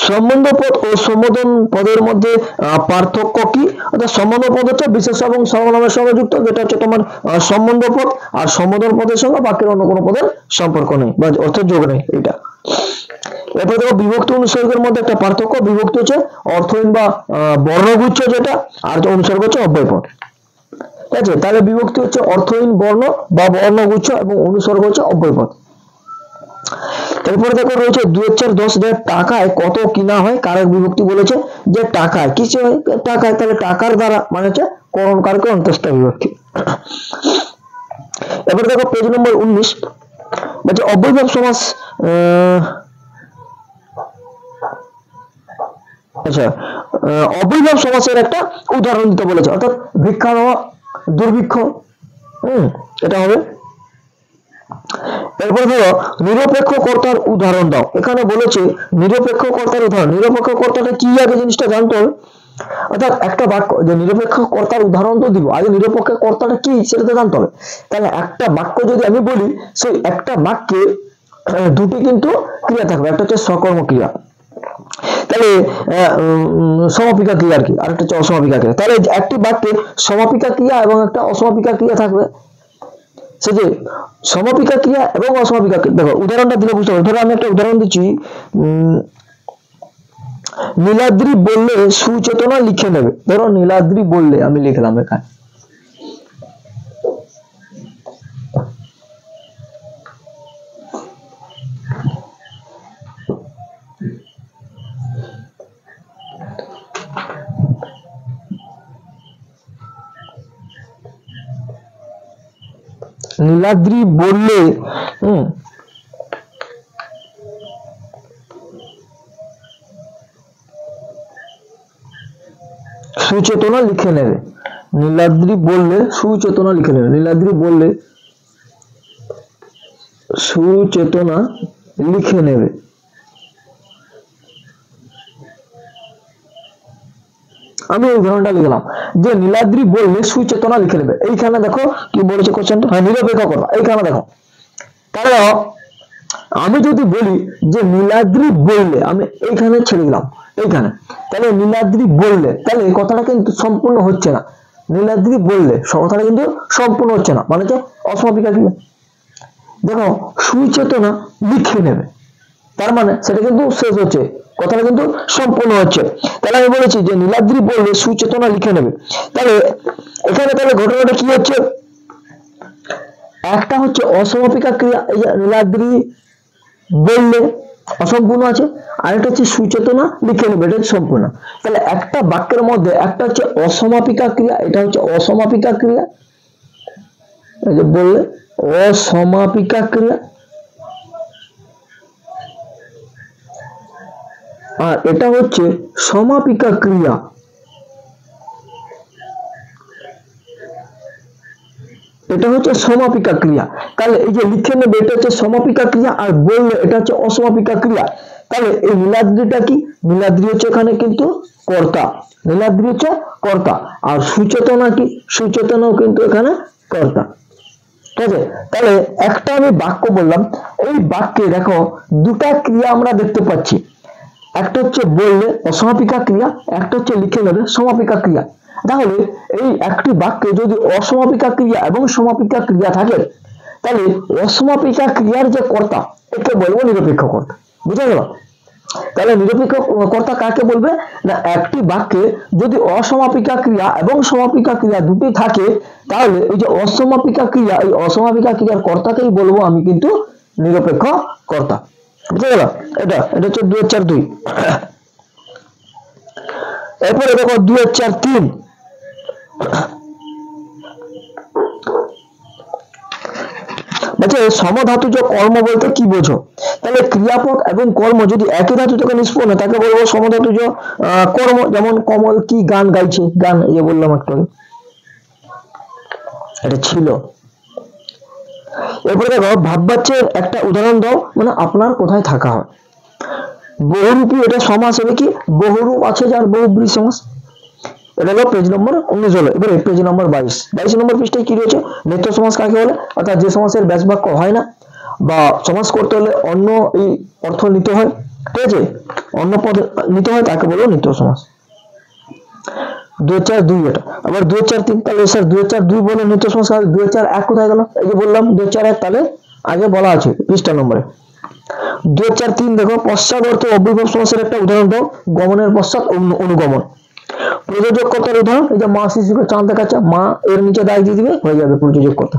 সম্বন্ধ পদ ও সম্বোধন পদের মধ্যে পার্থক্য কি? অর্থাৎ সম্বন্ধ পদ হচ্ছে বিশেষ এবং সর্বনামের সঙ্গে যুক্ত, যেটা হচ্ছে তোমার সম্বন্ধ পদ, আর সম্বোধন পদের সঙ্গে বাক্যের অন্য কোনো পদের সম্পর্ক নেই বা অর্থ যোগ নেই, এটা। এরপরে দেখো বিভক্তি অনুসর্গের মধ্যে একটা পার্থক্য, বিভক্তি হচ্ছে অর্থহীন বা বর্ণগুচ্ছ যেটা, আর অনুসর্গ হচ্ছে অব্যয় পদ, ঠিক আছে? তাহলে বিভক্তি হচ্ছে অর্থহীন বর্ণ বা বর্ণগুচ্ছ এবং অনুসর্গ হচ্ছে অব্যয় পদ। এরপরে দেখো রয়েছে 2010 যে টাকায় কত কিনা হয়, কারক বিভক্তি বলেছে যে টাকায় কিছু হয়, টাকায়, তাহলে টাকার দ্বারা মানে হচ্ছে করণ কারকে অন্তস্থ বিভক্তি। এবারে দেখো পেজ নম্বর 19 বলছে অবৈধব সমাস। আচ্ছা, অবৈধব সমাসের একটা উদাহরণ দিতে বলেছে, অর্থাৎ ভিক্ষা দেওয়া, দুর্ভিক্ষ, এটা হবে। এরপরে ধরো নিরপেক্ষ কর্তার উদাহরণ দাও। এখানে বলেছে নিরপেক্ষ কর্তার উদাহরণ। নিরপেক্ষ কর্তাটা কি, আগে জিনিসটা জানতে হবে। অর্থাৎ একটা বাক্য যে নিরপেক্ষ কর্তার উদাহরণ তো দিব, আগে নিরপেক্ষ কর্তাটা কি সেটা তো জানতে হবে। তাহলে একটা বাক্য যদি আমি বলি, সেই একটা বাক্যে দুটি কিন্তু ক্রিয়া থাকবে, একটা হচ্ছে সকর্ম ক্রিয়া, তাহলে সমাপিকা ক্রিয়া আর কি, আর একটা হচ্ছে অসমাপিকা ক্রিয়া। তাহলে একটি বাক্যে সমাপিকা ক্রিয়া এবং একটা অসমাপিকা ক্রিয়া থাকবে। সে যে সমাপিকা ক্রিয়া এবং অসমাপিকা ক্রিয়া, দেখো উদাহরণটা দিলে বুঝতে পারবে। ধরো আমি একটা উদাহরণ দিচ্ছি, নীলাদ্রি বললে সুচেতনা লিখে নেবে। ধরো নীলাদ্রি বললে আমি লিখলাম এখানে, নীলাদ্রি বললে সুচেতনা লিখে নেবে। নীলাদ্রি বললে সুচেতনা লিখে নেবে। নীলাদ্রি বললে সুচেতনা লিখে নেবে। আমি এই উদাহরণটা লিখলাম যে নীলাদ্রি বললে সুচেতনা লিখে নেবে। এইখানে দেখো কি বলেছে কোশ্চেনটা, হ্যাঁ নিরপেক্ষ করবা। এইখানে দেখো, তাহলে আমি যদি বলি যে নীলাদ্রি বললে, আমি এইখানে ছেড়ে দিলাম এইখানে, তাহলে নীলাদ্রি বললে, তাহলে এই কথাটা কিন্তু সম্পূর্ণ হচ্ছে না। নীলাদ্রি বললে কথাটা কিন্তু সম্পূর্ণ হচ্ছে না, মানে যে অসমাপিকা ক্রিয়া। দেখো সুচেতনা লিখে নেবে, তার মানে সেটা কিন্তু শেষ হচ্ছে, কথাটা কিন্তু সম্পূর্ণ হচ্ছে। তাহলে আমি বলেছি যে নীলাদ্রি বললে সুচেতনা লিখে নেবে। তাহলে এখানে তাহলে ঘটনাটা কি হচ্ছে, একটা হচ্ছে অসমাপিকা ক্রিয়া, এই যে নীলাদ্রি বললে অসম্পূর্ণ আছে, আরেকটা হচ্ছে সুচেতনা লিখে নেবে, এটা সম্পূর্ণ। তাহলে একটা বাক্যের মধ্যে একটা হচ্ছে অসমাপিকা ক্রিয়া, এটা হচ্ছে অসমাপিকা ক্রিয়া, এই যে বললে অসমাপিকা ক্রিয়া, আর এটা হচ্ছে সমাপিকা ক্রিয়া। এটা হচ্ছে সমাপিকা ক্রিয়া। তাহলে এই যে লিখে নেবে এটা হচ্ছে সমাপিকা ক্রিয়া, আর বললে এটা হচ্ছে অসমাপিকা ক্রিয়া। তাহলে এই নীলাদ্রিটা কি, নীলাদ্রি হচ্ছে এখানে কিন্তু কর্তা, নীলাদ্রি হচ্ছে কর্তা, আর সুচেতনা কি, সুচেতনাও কিন্তু এখানে কর্তা। ঠিক আছে, তাহলে একটা আমি বাক্য বললাম, এই বাক্যে দেখো দুটা ক্রিয়া আমরা দেখতে পাচ্ছি, একটা হচ্ছে বললে অসমাপিকা ক্রিয়া, একটা হচ্ছে লিখে নেবে সমাপিকা ক্রিয়া। তাহলে এই একটি বাক্যে যদি অসমাপিকা ক্রিয়া এবং সমাপিকা ক্রিয়া থাকে, তাহলে অসমাপিকা ক্রিয়ার যে কর্তা একে বলবো নিরপেক্ষ কর্তা। বুঝা গেল? তাহলে নিরপেক্ষ কর্তা কাকে বলবে না, একটি বাক্যে যদি অসমাপিকা ক্রিয়া এবং সমাপিকা ক্রিয়া দুটি থাকে, তাহলে এই যে অসমাপিকা ক্রিয়া, এই অসমাপিকা ক্রিয়ার কর্তাকেই বলবো আমি কিন্তু নিরপেক্ষ কর্তা। বুঝা গেল? এটা হচ্ছে 2002। এরপরে দেখো 2003, সমধাতুজ কর্ম বলতে কি বোঝো? তাহলে ক্রিয়াপদ এবং কর্ম যদি একই ধাতু থেকে নিষ্পন্ন তাকে বলবো সমধাতুজ কর্ম। যেমন কমল কি গান গাইছে, গান এই বললাম একটু, এটা ছিল। এরপরে দেখো ভাববাচ্যের একটা উদাহরণ দাও, মানে আপনার কোথায় থাকা হয়। বহুরূপী, এটা সমাস হবে কি, বহুরূপ আছে যার বহুব্রী সমাস। এটা হলো পেজ নম্বর 19 হলো। এবারে পেজ নম্বর 22 নম্বর পৃষ্ঠায় কি রয়েছে, নিত্য সমাস কাকে বলে? অর্থাৎ যে সমাসের ব্যাস বাক্য হয় না বা সমাস করতে হলে অন্য এই অর্থ নিতে হয়, ঠিক আছে, অন্য পদ নিতে হয়, তাকে বলবো নিত্য সমাস। 2002 এটা। আবার 2003, তাহলে স্যার 2002 বলে নিত্য সমাস, 2001 কোথায় গেল? এই যে বললাম 2001, তাহলে আগে বলা আছে পৃষ্ঠা নম্বরে। 2003 দেখো পশ্চাৎ অর্থে অব্যয়ভাব সমাসের একটা উদাহরণ দাও। গমনের পশ্চাৎ অনুগমন। প্রযোজক কর্তার উদাহরণ, এই যে মা শিশুকে চাঁদ দেখাচ্ছে, মা এর নিচে দায় দিয়ে দিবে, হয়ে যাবে প্রযোজক কর্তা।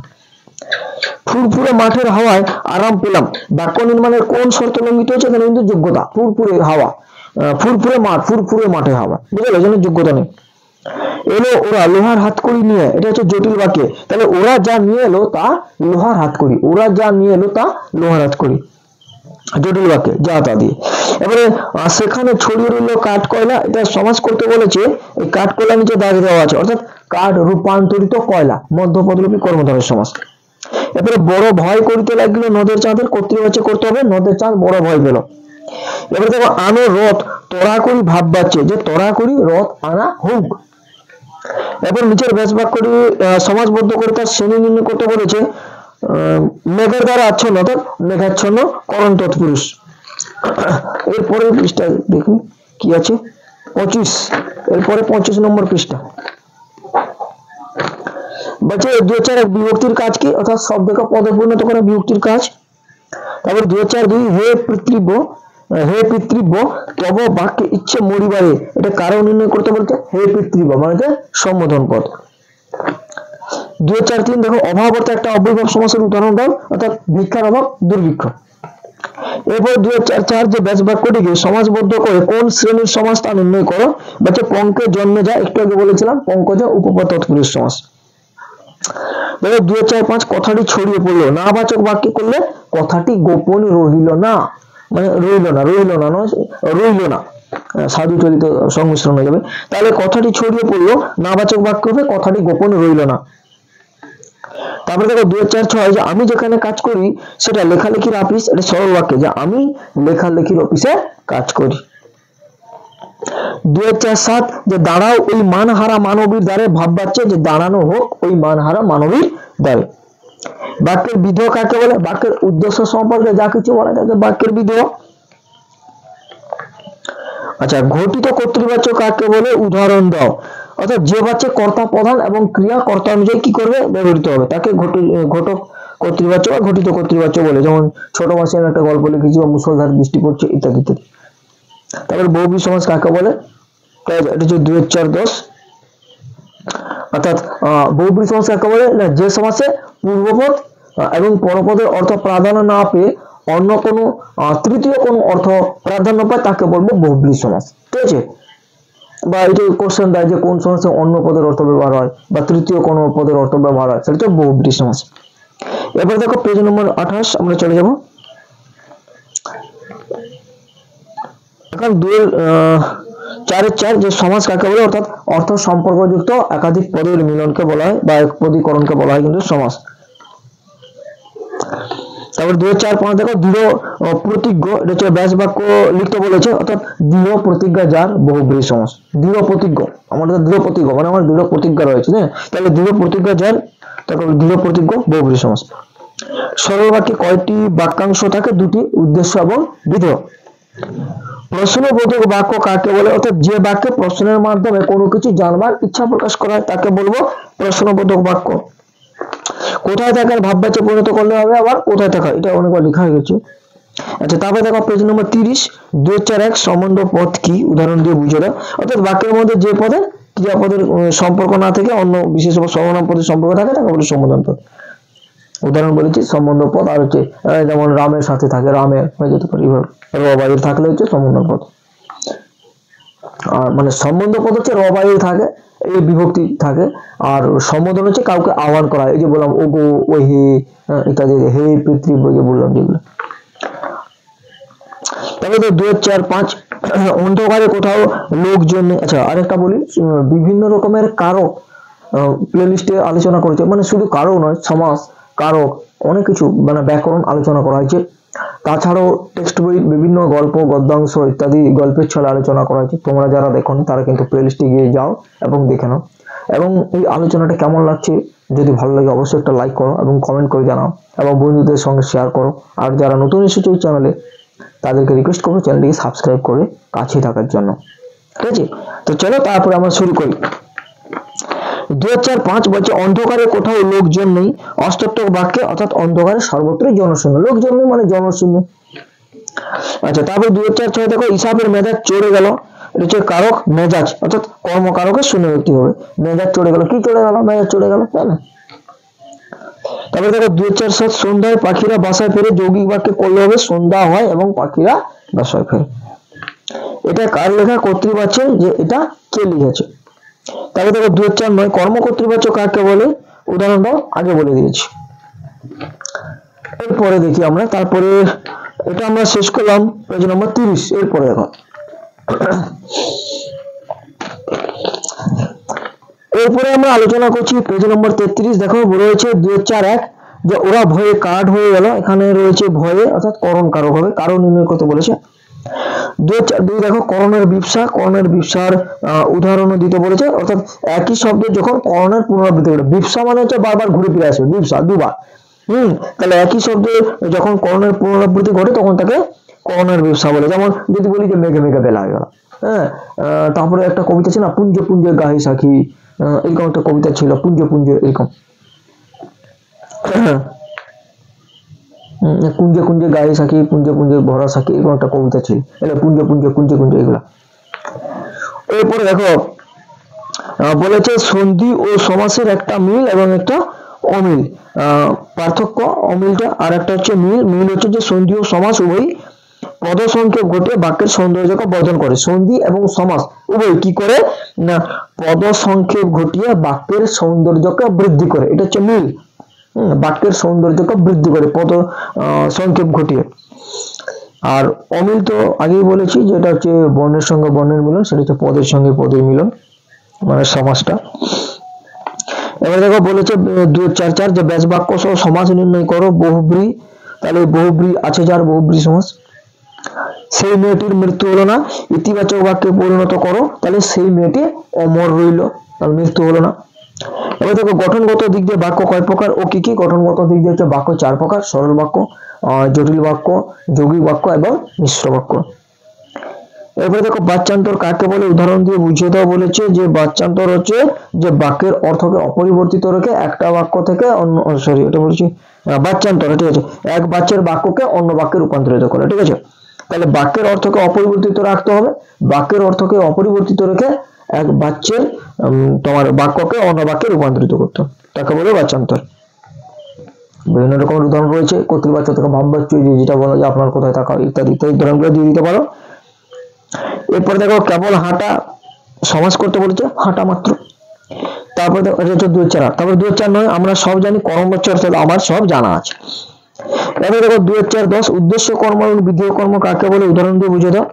ফুরফুরে মাঠের হাওয়ায় আরাম পেলাম। বাক্য নির্মাণের কোন শর্ত লঙ্ঘিত হয়েছে? এখানে কিন্তু যোগ্যতা। ফুরফুরে হাওয়া, ফুরফুরে মাঠ, ফুরফুরে মাঠে হাওয়া, বুঝলো, এই জন্য যোগ্যতা নেই। এলো ওরা লোহার হাতকড়ি নিয়ে, এটা হচ্ছে জটিল বাক্যে। তাহলে ওরা যা নিয়ে এলো তা লোহার হাতকড়ি, ওরা যা নিয়ে এলো তা লোহার হাতকড়ি, জটিল বাক্যে যা তা দিয়ে। এবারে সেখানে ছড়িয়ে রইল কাঠ কয়লা, এটা সমাজ করতে বলেছে। এই কাঠ কয়লা নিচে দাগ দেওয়া আছে, অর্থাৎ কাঠ রূপান্তরিত কয়লা, মধ্যপদলোপী কর্মধারয় সমাস। এবারে বড় ভয় করিতে লাগলো নদের চাঁদের, কর্তৃবাচ্য করতে হবে, নদের চাঁদ বড় ভয় পেল। এবারে দেখো আনো রথ তড়া করি ভাব বাচ্চে, যে তড়া করি রথ আনা হোক। এবার নিচের ব্যাস বাক্যটি সমাজবদ্ধ করে তার শ্রেণী নির্ণয় করতে বলেছে। মেঘের দ্বারা আচ্ছন্ন, অর্থাৎ মেঘাচ্ছন্ন করণ তৎপুরুষ। এরপরে পৃষ্ঠা দেখুন কি আছে, 25, এরপরে 25 নম্বর পৃষ্ঠা। বলছে 2-4 বিভক্তির কাজ কি, অর্থাৎ শব্দকে পদে পরিণত করা বিভক্তির কাজ। তারপর 2-4-2 হে পিতৃব্য, হে পিতৃব্য তব বাক্যে ইচ্ছে মরিবারে, এটা কারণ নির্ণয় করতে বলছে। হে পিতৃব্য মানে সম্বোধন পদ। 2-4-3 দেখো অভাব অর্থে একটা অব্যয়ভাব সমাসের উদাহরণ দাও, অর্থাৎ ভিক্ষার অভাব দুর্ভিক্ষ। এরপর 2-4 যে ব্যাস বাক্যটিকে সমাজবদ্ধ করে কোন শ্রেণীর সমাস তা নির্ণয় করো। বলছে পঙ্কে জন্মে যা, একটু আগে বলেছিলাম পঙ্কজ উপপদ তৎপুরুষ সমাস। দেখো 2-4-5 কথাটি ছড়িয়ে পড়লো, না বাচক বাক্যে করলে কথাটি গোপন রহিল না, মানে রইল না, রইল না নয়, রইল না, সাধু চলিত সংমিশ্রণ হয়ে যাবে। তাহলে কথাটি ছড়িয়ে পড়লো, না বাচক বাক্য হবে কথাটি গোপন রইল না। তারপরে দেখো 2-4-6 যে আমি যেখানে কাজ করি সেটা লেখালেখির অফিস, এটা সরল বাক্যে, যে আমি লেখালেখির অফিসে কাজ করি। 2-4-7 যে দাঁড়াও ওই মানহারা মানবীর দ্বারে, ভাব বাচ্চে যে দাঁড়ানো হোক ওই মানহারা মানবীর দ্বারে। বাক্যের বিধেয় কাকে বলে? বাক্যের উদ্দেশ্য সম্পর্কে যা কিছু বলা যায় বাক্যের বিধেয়। আচ্ছা ঘটিত কর্তৃবাচ্য কাকে বলে? উদাহরণ দাও। অর্থাৎ যে বাচ্চা কর্তা প্রধান এবং ক্রিয়া কর্তা অনুযায়ী কি করবে? ব্যবহৃত হবে, তাকে ঘটক কর্তৃবাচ্য বা ঘটিত কর্তৃবাচ্য বলে। যেমন ছোট মাসের একটা গল্প লিখেছি, বা মুষলধারে বৃষ্টি পড়ছে, ইত্যাদি ইত্যাদি। তারপর বহুব্রী সমাস কাকে বলে? এটা হচ্ছে 2-4-10। অর্থাৎ বহুব্রী সমাস কাকে বলে? না যে সমাসে পূর্বপদ এবং পরপদের অর্থ প্রাধান্য না পেয়ে অন্য কোনো তৃতীয় কোনো অর্থ প্রাধান্য পায় তাকে বলবো বহুব্রী সমাস, ঠিক আছে? বা এটা কোশ্চেন দেয় যে কোন সমাসে অন্য পদের অর্থ ব্যবহার হয় বা তৃতীয় কোনো পদের অর্থ ব্যবহার হয়, সেটা হচ্ছে বহুব্রী সমাস। এবার দেখো পেজ নম্বর 28 আমরা চলে যাব। এখন 2-4 যে সমাস কাকে বলে? অর্থাৎ অর্থ সম্পর্কযুক্ত একাধিক পদের মিলনকে বলা হয় বা একপদীকরণকে বলা হয় কিন্তু সমাস। তারপর 2-4-5 দেখো দৃঢ় প্রতিজ্ঞ, এটা হচ্ছে ব্যাস বাক্য লিখতে বলেছে, অর্থাৎ দৃঢ় প্রতিজ্ঞা যার বহুব্রী সমাস। দৃঢ় প্রতিজ্ঞ, আমাদের দৃঢ় প্রতিজ্ঞ মানে আমার দৃঢ় প্রতিজ্ঞা রয়েছে, তাহলে দৃঢ় প্রতিজ্ঞা যার, তারপর দৃঢ় প্রতিজ্ঞ বহুব্রী সমাস। সরল বাক্যে কয়টি বাক্যাংশ থাকে? 2টি, উদ্দেশ্য এবং বিধেয়। প্রশ্নবোধক বাক্য কাকে বলে? অর্থাৎ যে বাক্যে প্রশ্নের মাধ্যমে কোনো কিছু জানবার ইচ্ছা প্রকাশ করা হয় তাকে বলবো প্রশ্নবোধক বাক্য। কোথায় থাকার ভাব বাচ্চে পরিণত করলে হবে, আবার কোথায় থাকা, এটা অনেকবার লেখা হয়ে গেছে। আচ্ছা তারপরে দেখো পেজ নম্বর 30, 2-4-1 সম্বন্ধ পদ কি, উদাহরণ দিয়ে বুঝে দাও। অর্থাৎ বাক্যের মধ্যে যে পদে ক্রিয়াপদের সম্পর্ক না থেকে অন্য বিশেষ সর্বনাম পদের সম্পর্ক থাকে তাকে বলে সম্বোধন পদ। উদাহরণ বলেছি সম্বন্ধ পদ, আর হচ্ছে যেমন রামের সাথে থাকে, রামের হয়ে যেতে পারে, রবায়ুর থাকলে হচ্ছে সম্বোধন পদ। আর মানে সম্বন্ধ পদ হচ্ছে রবায়ু থাকে, এই বিভক্তি থাকে, আর সম্বোধন হচ্ছে কাউকে আহ্বান করা, এই যে বললাম ও গো, ও হে ইত্যাদি, হে পিতৃব্য যে বললাম যেগুলো। তারপরে 2-4-5 অন্ধকারে কোথাও লোকজন। আচ্ছা আরেকটা বলি, বিভিন্ন রকমের কারক প্লেলিস্টে আলোচনা করেছে, মানে শুধু কারক নয়, সমাস, কারক, অনেক কিছু মানে ব্যাকরণ আলোচনা করা হয়েছে। তাছাড়াও টেক্সট বই বিভিন্ন গল্প, গদ্যাংশ ইত্যাদি গল্পের ছলে আলোচনা করা হয়েছে। তোমরা যারা দেখোনি তারা কিন্তু প্লেলিস্টে গিয়ে যাও এবং দেখে নাও। এবং এই আলোচনাটা কেমন লাগছে, যদি ভালো লাগে অবশ্যই একটা লাইক করো এবং কমেন্ট করে জানাও এবং বন্ধুদের সঙ্গে শেয়ার করো। আর যারা নতুন এসেছে এই চ্যানেলে তাদেরকে রিকোয়েস্ট করবো চ্যানেলটিকে সাবস্ক্রাইব করে কাছে থাকার জন্য, ঠিক আছে? তো চলো তারপরে আমরা শুরু করি। 2-4-5 বলছে অন্ধকারে কোথাও লোকজন নেই, অস্তত্বক বাক্যে, অর্থাৎ অন্ধকারে সর্বত্রই জনশূন্য, লোকজন নেই মানে জনশূন্য। আচ্ছা তারপর 2-4-6 দেখো ইসাবের মেজাজ চড়ে গেল, এটা হচ্ছে কারক মেজাজ, অর্থাৎ কর্মকারকের শূন্য ব্যক্তি হবে। মেজাজ চড়ে গেল, কি চড়ে গেল? মেজাজ চড়ে গেল, তাই না? তারপরে দেখো 2-4-7 সন্ধ্যায় পাখিরা বাসায় ফেরে, যৌগিক বাক্যে করলে হবে সন্ধ্যা হয় এবং পাখিরা বাসায় ফেরে। এটা কার লেখা? কর্তৃবাচ্যের, যে এটা কে লিখেছে। তারপরে দেখো 2-4-9 কর্মকর্তৃবাচ্য কাকে বলে, উদাহরণটাও আগে বলে দিয়েছি। এরপরে দেখি আমরা, তারপরে এটা আমরা শেষ করলাম পেজ নম্বর 30। এরপরে দেখো এরপরে আমরা আলোচনা করছি পেজ নম্বর 33। দেখো রয়েছে 2-4-1 যে ওরা ভয়ে কার্ড হয়ে গেল। এখানে রয়েছে ভয়ে অর্থাৎ করণ কারক হবে, কারণ নির্ণয় করতে বলেছে। 2-4-2 দেখো করণের বিপসা, করণের বিপসার উদাহরণও দিতে বলেছে, অর্থাৎ একই শব্দ যখন করণের পুনরাবৃত্তি করে, বিপসা মানে হচ্ছে বারবার ঘুরে ফিরে আসবে, বিপসা দুবার। তাহলে একই শব্দে যখন করণের পুনরাবৃত্তি ঘটে তখন তাকে করণের বিপসা বলে। যেমন যদি বলি যে মেঘে মেঘে বেলা হয়ে গেল, হ্যাঁ। তারপরে একটা কবিতা ছিল না, পুঞ্জ পুঞ্জে গাহি সাখী, এরকম একটা কবিতা ছিল, পুঞ্জ পুঞ্জ, এরকম কুঞ্জে কুঞ্জে গায়ে সাখী, পুঞ্জে পুঞ্জে ভরা সাখী, এরকম একটা কবিতা ছিল। এগুলো পুঞ্জে পুঞ্জে কুঞ্জে কুঞ্জে এগুলা। এরপরে দেখো বলেছে সন্ধি ও সমাসের একটা মিল এবং একটা অমিল। পার্থক্য অমিলটা, আর একটা হচ্ছে মিল। মিল হচ্ছে যে সন্ধি ও সমাস উভয়ই পদ সংক্ষেপ ঘটিয়ে বাক্যের সৌন্দর্যকে বর্ধন করে। সন্ধি এবং সমাস উভয় কি করে না, পদ সংক্ষেপ ঘটিয়ে বাক্যের সৌন্দর্যকে বৃদ্ধি করে, এটা হচ্ছে মিল। বাক্যের সৌন্দর্যকে বৃদ্ধি করে পদ সংক্ষেপ ঘটিয়ে। আর অমিল তো আগেই বলেছি, যেটা হচ্ছে বর্ণের সঙ্গে বর্ণের মিলন, সেটা হচ্ছে পদের সঙ্গে পদের মিলন, মানে সমাসটা। এবার দেখো বলেছে 2-4-4 যে ব্যাস বাক্য সহ সমাস নির্ণয় করো। বহুব্রী, তাহলে বহুব্রী আছে যার, বহুব্রী সমাস। সেই মেয়েটির মৃত্যু হলো না, ইতিবাচক বাক্যে পরিণত করো, তাহলে সেই মেয়েটি অমর রইল, তাহলে মৃত্যু হলো না। এবার দেখো গঠনগত দিক দিয়ে বাক্য কয় প্রকার ও কি কি। গঠনগত দিক দিয়ে হচ্ছে বাক্য 4 প্রকার: সরল বাক্য, জটিল বাক্য, যৌগিক বাক্য এবং মিশ্র বাক্য। এরপরে দেখো বাচ্যান্তর কাকে বলে, উদাহরণ দিয়ে বুঝিয়ে দেওয়া বলেছে। যে বাচ্যান্তর হচ্ছে যে বাক্যের অর্থকে অপরিবর্তিত রেখে একটা বাক্য থেকে অন্য, সরি এটা বলছি বাচ্যান্তর, ঠিক আছে, এক বাচ্যের বাক্যকে অন্য বাক্যে রূপান্তরিত করে, ঠিক আছে। তাহলে বাক্যের অর্থকে অপরিবর্তিত রাখতে হবে, বাক্যের অর্থকে অপরিবর্তিত রেখে এক বাচ্যের তোমার বাক্যকে অন্য বাক্যে রূপান্তরিত করতে, তাকে বলে বাচ্যান্তর। বিভিন্ন রকমের উদাহরণ রয়েছে, কর্তৃবাচ্য থেকে ভাববাচ্য, যেটা বলা যায় আপনার কোথায় থাকা, ইত্যাদি ইত্যাদি উদাহরণগুলো দিয়ে দিতে পারো। এরপরে দেখো কেবল হাঁটা সমাস করতে বলেছে, হাঁটা মাত্র। তারপরে দেখো এটা হচ্ছে 2-4-8। তারপরে 2-4-9 আমরা সব জানি, কর্মবাচ্য অর্থাৎ আমার সব জানা আছে। এরপরে দেখো 2-4-10 উদ্দেশ্য কর্ম এবং বিধেয় কর্ম কাকে বলে, উদাহরণ দিয়ে বুঝে দাও।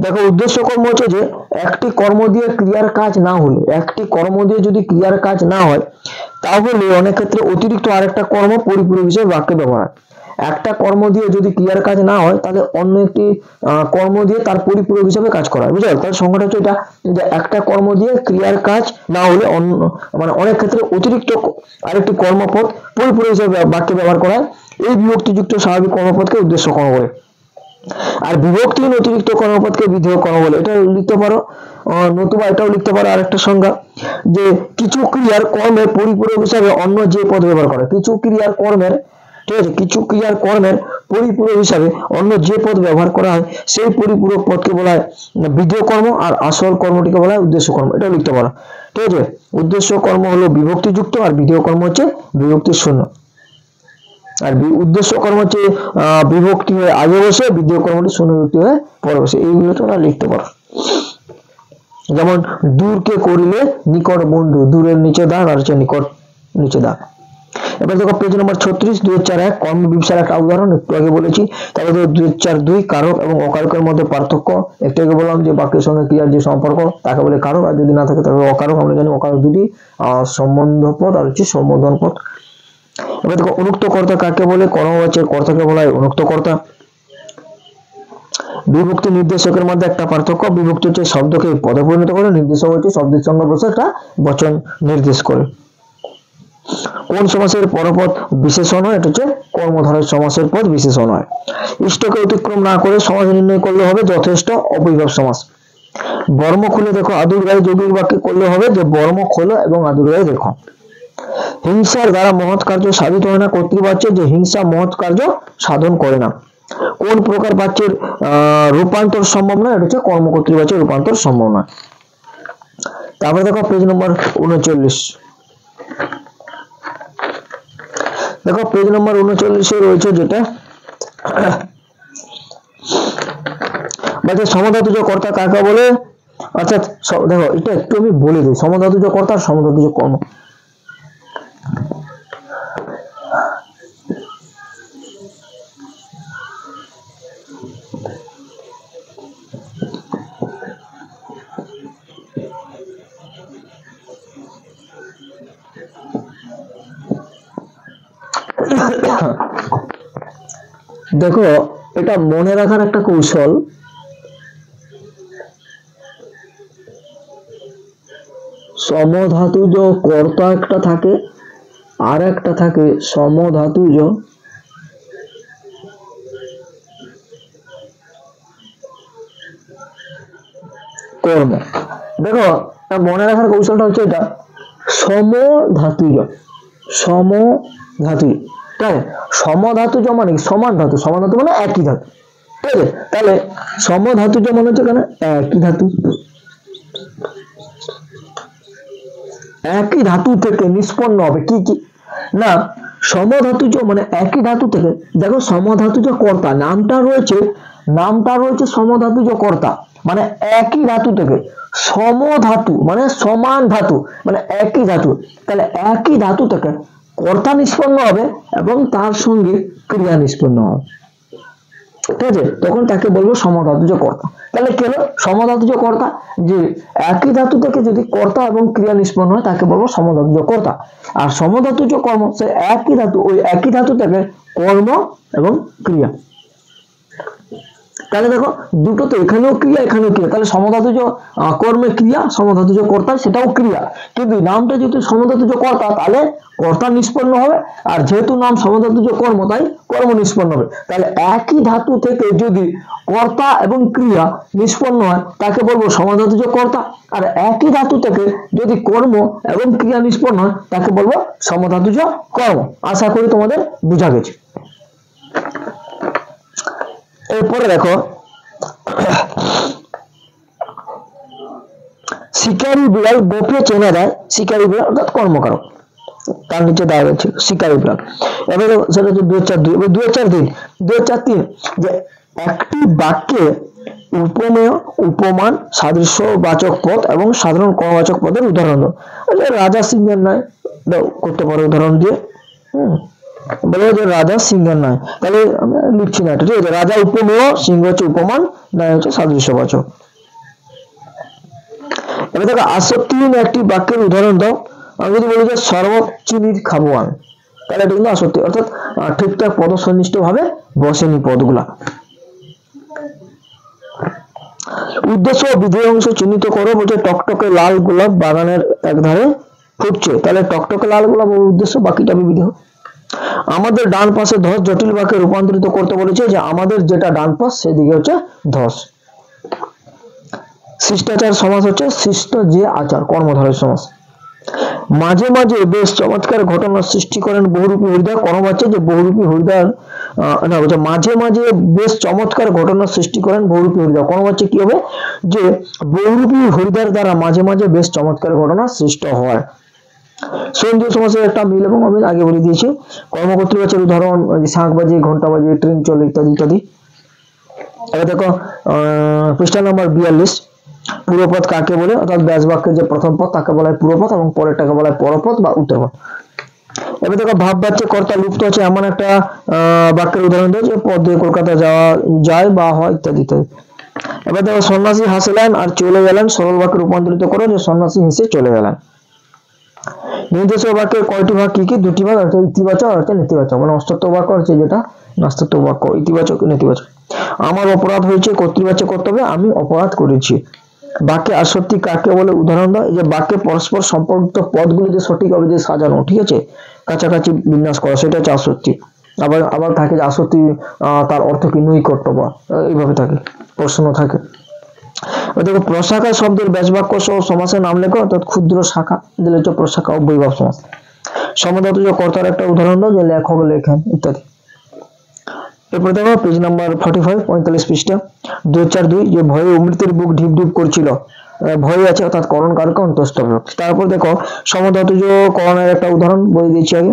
দেখো উদ্দেশ্য কর্ম হচ্ছে যে একটি কর্ম দিয়ে ক্রিয়ার কাজ না হলে, একটি কর্ম দিয়ে যদি ক্রিয়ার কাজ না হয় তাহলে অনেক ক্ষেত্রে অতিরিক্ত আরেকটা কর্ম পরিপূরক হিসেবে বাক্যে ব্যবহার। একটা কর্ম দিয়ে যদি ক্রিয়ার কাজ না হয় তাহলে অন্য একটি কর্ম দিয়ে তার পরিপূরক হিসেবে কাজ করা হয়, বুঝলে। তাহলে সংজ্ঞাটা হচ্ছে এটা, যে একটা কর্ম দিয়ে ক্রিয়ার কাজ না হলে অন্য, মানে অনেক ক্ষেত্রে অতিরিক্ত আরেকটি কর্মপদ পরিপূরক হিসেবে বাক্যে ব্যবহার করা হয়। এই বিভক্তিযুক্ত স্বাভাবিক কর্মপদকে উদ্দেশ্য কর্ম বলে। আর বিভক্তিহীন অতিরিক্ত কর্মপদকে বিধেয় কর্ম বলে। এটা লিখতে পারো, নতুবা এটাও লিখতে পারো আরেকটা সংজ্ঞা, যে কিছু ক্রিয়ার কর্মের পরিপূরক হিসাবে অন্য যে পদ ব্যবহার করে। কিছু ক্রিয়ার কর্মের, ঠিক আছে, কিছু ক্রিয়ার কর্মের পরিপূরক হিসাবে অন্য যে পদ ব্যবহার করা হয় সেই পরিপূরক পদকে বলা হয় বিধেয় কর্ম, আর আসল কর্মটিকে বলা হয় উদ্দেশ্য কর্ম। এটাও লিখতে পারো, ঠিক আছে। উদ্দেশ্য কর্ম হলো বিভক্তিযুক্ত, আর বিধেয় কর্ম হচ্ছে বিভক্তি শূন্য। আর উদ্দেশ্য কর্ম হচ্ছে বিভক্তি হয়ে আগে বসে, বিধেয় কর্মটি শূন্য বিভক্তি হয়ে পরে বসে। এইগুলো তোমরা লিখতে পারো। যেমন দূরকে করিলে নিকট বন্ধু, দূরের নিচে দাগ আর হচ্ছে নিকট নিচে দাগ। এবার দেখো পেজ নম্বর 36 2-4-1 কর্ম বিবসার একটা উদাহরণ একটু আগে বলেছি। তারপরে 2-4-2 কারক এবং অকারকের মধ্যে পার্থক্য। একটু আগে বললাম যে বাক্যের সঙ্গে ক্রিয়ার যে সম্পর্ক তাকে বলে কারক, আর যদি না থাকে তাহলে অকারক। আমরা জানি অকারক দুটি, সম্বন্ধ পদ আর হচ্ছে সম্বোধন পদ। এবার দেখো অনুক্ত কর্তা কাকে বলে, কর্মবাচ্যের কর্তাকে বলা হয় অনুক্ত কর্তা। বিভক্তি নির্দেশকের মধ্যে একটা পার্থক্য, বিভক্তি হচ্ছে শব্দকে পদে পরিণত করে, নির্দেশক হচ্ছে শব্দের সঙ্গে বসে একটা বচন নির্দেশ করে। কোন সমাসের পরপদ বিশেষণ হয়, এটা হচ্ছে কর্মধারয় সমাসের পদ বিশেষণ হয়। ইষ্টকে অতিক্রম না করে সমাস নির্ণয় করলে হবে যথেষ্ট অবৈভব সমাস। বর্ম খুলে দেখো আদুর্গায় যৌগিক বাক্যে করলে হবে যে বর্ম খোলো এবং আদুর্গায় দেখো। হিংসার দ্বারা মহৎ কার্য সাধিত হয় না, কর্তৃবাচ্য যে হিংসা মহৎ কার্য সাধন করে না। কোন প্রকার বাচ্যের রূপান্তর সম্ভব নয়, এটা হচ্ছে কর্মকর্তৃবাচ্যের রূপান্তর সম্ভব নয়। তারপরে দেখো পেজ নম্বর 39 দেখো পেজ নাম্বার 39 রয়েছে যেটা বলছে সমধাতুজ কর্তা কাকে বলে। অর্থাৎ দেখো এটা একটু আমি বলে দিই, সমধাতুজ কর্তা আর সমধাতুজ কর্ম। দেখো এটা মনে রাখার একটা কৌশল, সমধাতুজ কর্তা একটা থাকে আর একটা থাকে সমধাতুজ কর্ম। দেখো মনে রাখার কৌশলটা হচ্ছে এটা, সমধাতুজ সমধাতুজ, ঠিক আছে। সমধাতুজ মানে সমান ধাতু, সমান ধাতু মানে একই ধাতু, ঠিক আছে। তাহলে সমধাতুজ মানে হচ্ছে কেন একই ধাতু, একই ধাতু থেকে নিষ্পন্ন হবে কি কি না সমধাতুজ মানে একই ধাতু থেকে। দেখো সমধাতুজ কর্তা নামটা রয়েছে সমধাতুজ কর্তা মানে একই ধাতু থেকে, সমধাতু মানে সমান ধাতু মানে একই ধাতু, তাহলে একই ধাতু থেকে কর্তা নিষ্পন্ন হবে এবং তার সঙ্গে ক্রিয়া নিষ্পন্ন হবে, ঠিক আছে। তখন তাকে বলবো সমধাতুজ কর্তা। তাহলে কি হলো সমধাতুজ কর্তা, যে একই ধাতু থেকে যদি কর্তা এবং ক্রিয়া নিষ্পন্ন হয় তাকে বলবো সমধাতুজ কর্তা। আর সমধাতুজ কর্ম সে একই ধাতু, ওই একই ধাতু থেকে কর্ম এবং ক্রিয়া। তাহলে দেখো দুটো তো, এখানেও ক্রিয়া এখানেও ক্রিয়া, তাহলে সমধাতুজ কর্মে ক্রিয়া, সমধাতুজ কর্তা সেটাও ক্রিয়া, কিন্তু নামটা যেহেতু সমধাতুজ কর্তা তাহলে কর্তা নিষ্পন্ন হবে, আর যেহেতু নাম সমধাতুজ কর্ম তাই কর্ম নিষ্পন্ন হবে। তাহলে একই ধাতু থেকে যদি কর্তা এবং ক্রিয়া নিষ্পন্ন হয় তাকে বলবো সমধাতুজ কর্তা, আর একই ধাতু থেকে যদি কর্ম এবং ক্রিয়া নিষ্পন্ন হয় তাকে বলবো সমধাতুজ কর্ম। আশা করি তোমাদের বোঝা গেছে। এরপরে দেখো শিকারী বিড়াল গোপে চেনা যায়, শিকারী বিড়াল অর্থাৎ কর্মকারক, তার নিচে দাঁড়িয়ে রয়েছে শিকারী বিড়াল। এবার সেটা হচ্ছে 2003 যে একটি বাক্যে উপমেয়, উপমান, সাদৃশ্যবাচক পদ এবং সাধারণ কর্মবাচক পদের উদাহরণ দাও। রাজা সিংহের নয় করতে পারো উদাহরণ দিয়ে, বলে যে রাজা সিংহের নয়, তাহলে আমরা লিখছি না এটা, ঠিক আছে। রাজা উপমেয়, সিংহ হচ্ছে উপমান, নয় হচ্ছে সাদৃশ্যবাচক। এবার দেখো আসক্তিহীন একটি বাক্যের উদাহরণ দাও। আমি যদি বলি যে শরবত চিনির খাবুয়ান, তাহলে এটা কিন্তু আসক্তি, অর্থাৎ ঠিকঠাক পদসন্নিষ্ঠ ভাবে বসেনি পদগুলা। উদ্দেশ্য ও বিধেয় অংশ চিহ্নিত করো। বলছে টকটকে লাল গোলাপ বাগানের একধারে ফুটছে, তাহলে টকটকে লাল গোলাপ উদ্দেশ্য, বাকিটা বিধেয়। আমাদের ডান পাশে ধস জটিল বাক্যে রূপান্তরিত করতে বলেছে, যে আমাদের যেটা ডান পাশ সেদিকে হচ্ছে ধস। শিষ্টাচার সমাস হচ্ছে শিষ্ট যে আচার, কর্মধারয় সমাস। মাঝে মাঝে বেশ চমৎকার ঘটনা সৃষ্টি করেন বহুরূপী হরিদ্বার, কর্মবাচ্য যে বহুরূপী হরিদ্বার না বলছে মাঝে মাঝে বেশ চমৎকার ঘটনা সৃষ্টি করেন বহুরূপী হরিদ্বার, কর্মবাচ্য কি হবে যে বহুরূপী হরিদ্বার দ্বারা মাঝে মাঝে বেশ চমৎকার ঘটনা সৃষ্ট হয়। সন্ধিও সমাসের একটা মিল এবং অমিল আগে বলে দিয়েছি। কর্মকর্তৃবাচের উদাহরণ শাঁখ বাজিয়ে, ঘন্টা বাজিয়ে, ট্রেন চলে ইত্যাদি ইত্যাদি। এবার দেখো পৃষ্ঠা নাম্বার 42, পূর্বপদ কাকে বলে, অর্থাৎ ব্যাস বাক্যের যে প্রথম পদ তাকে বলা হয় পূর্বপদ এবং পরেরটাকে বলা হয় পরপদ বা উত্তরপদ। এবার দেখো ভাব বাচ্চে কর্তা লুপ্ত আছে এমন একটা বাক্যের উদাহরণ দেয়, যে পদ দিয়ে কলকাতা যাওয়া যায় বা হয় ইত্যাদি ইত্যাদি। এবার দেখো সন্ন্যাসী হাসলেন আর চলে গেলেন, সরল বাক্যে রূপান্তরিত করো, যে সন্ন্যাসী হেসে চলে গেলেন। নির্দেশক বাক্যের কয়টি ভাগ কি কি? দুটি ভাগ, অর্থাৎ ইতিবাচক আর নেতিবাচক, মানে অস্তত্ব বাক্য হচ্ছে যেটা নাস্তত্ব বাক্য, ইতিবাচক নেতিবাচক। আমার অপরাধ হয়েছে, কর্তৃবাচক কর্তব্যে আমি অপরাধ করেছি। বাক্যে আসক্তি কাকে বলে উদাহরণ দাও। এই যে বাক্যে পরস্পর সম্পর্কিত পদগুলি যে সঠিকভাবে যে সাজানো, ঠিক আছে, কাছাকাছি বিন্যাস করা, সেটা হচ্ছে আসক্তি। আবার আবার থাকে যে আসক্তি তার অর্থ কি নৈকট্য বা এইভাবে থাকে, প্রশ্ন থাকে। দেখো প্রশাখা শব্দের ব্যাস বাক্য সহ সমাসের নাম লেখো, অর্থাৎ ক্ষুদ্র শাখা দিলে হচ্ছে প্রশাখা অব্যয়ভাব সমাস। সমধাতুজ কর্তার একটা উদাহরণ দাও, যে লেখক লেখেন ইত্যাদি। এরপর দেখো পেজ নাম্বার 45, 45 পৃষ্ঠা 2002, যে ভয়ে অমৃতের বুক ঢিপ ঢিপ করছিল, ভয়ে আছে অর্থাৎ করণ কারক অন্তস্থ। তারপর দেখো সমধাতুজ করণের একটা উদাহরণ বলে দিয়েছি আগে।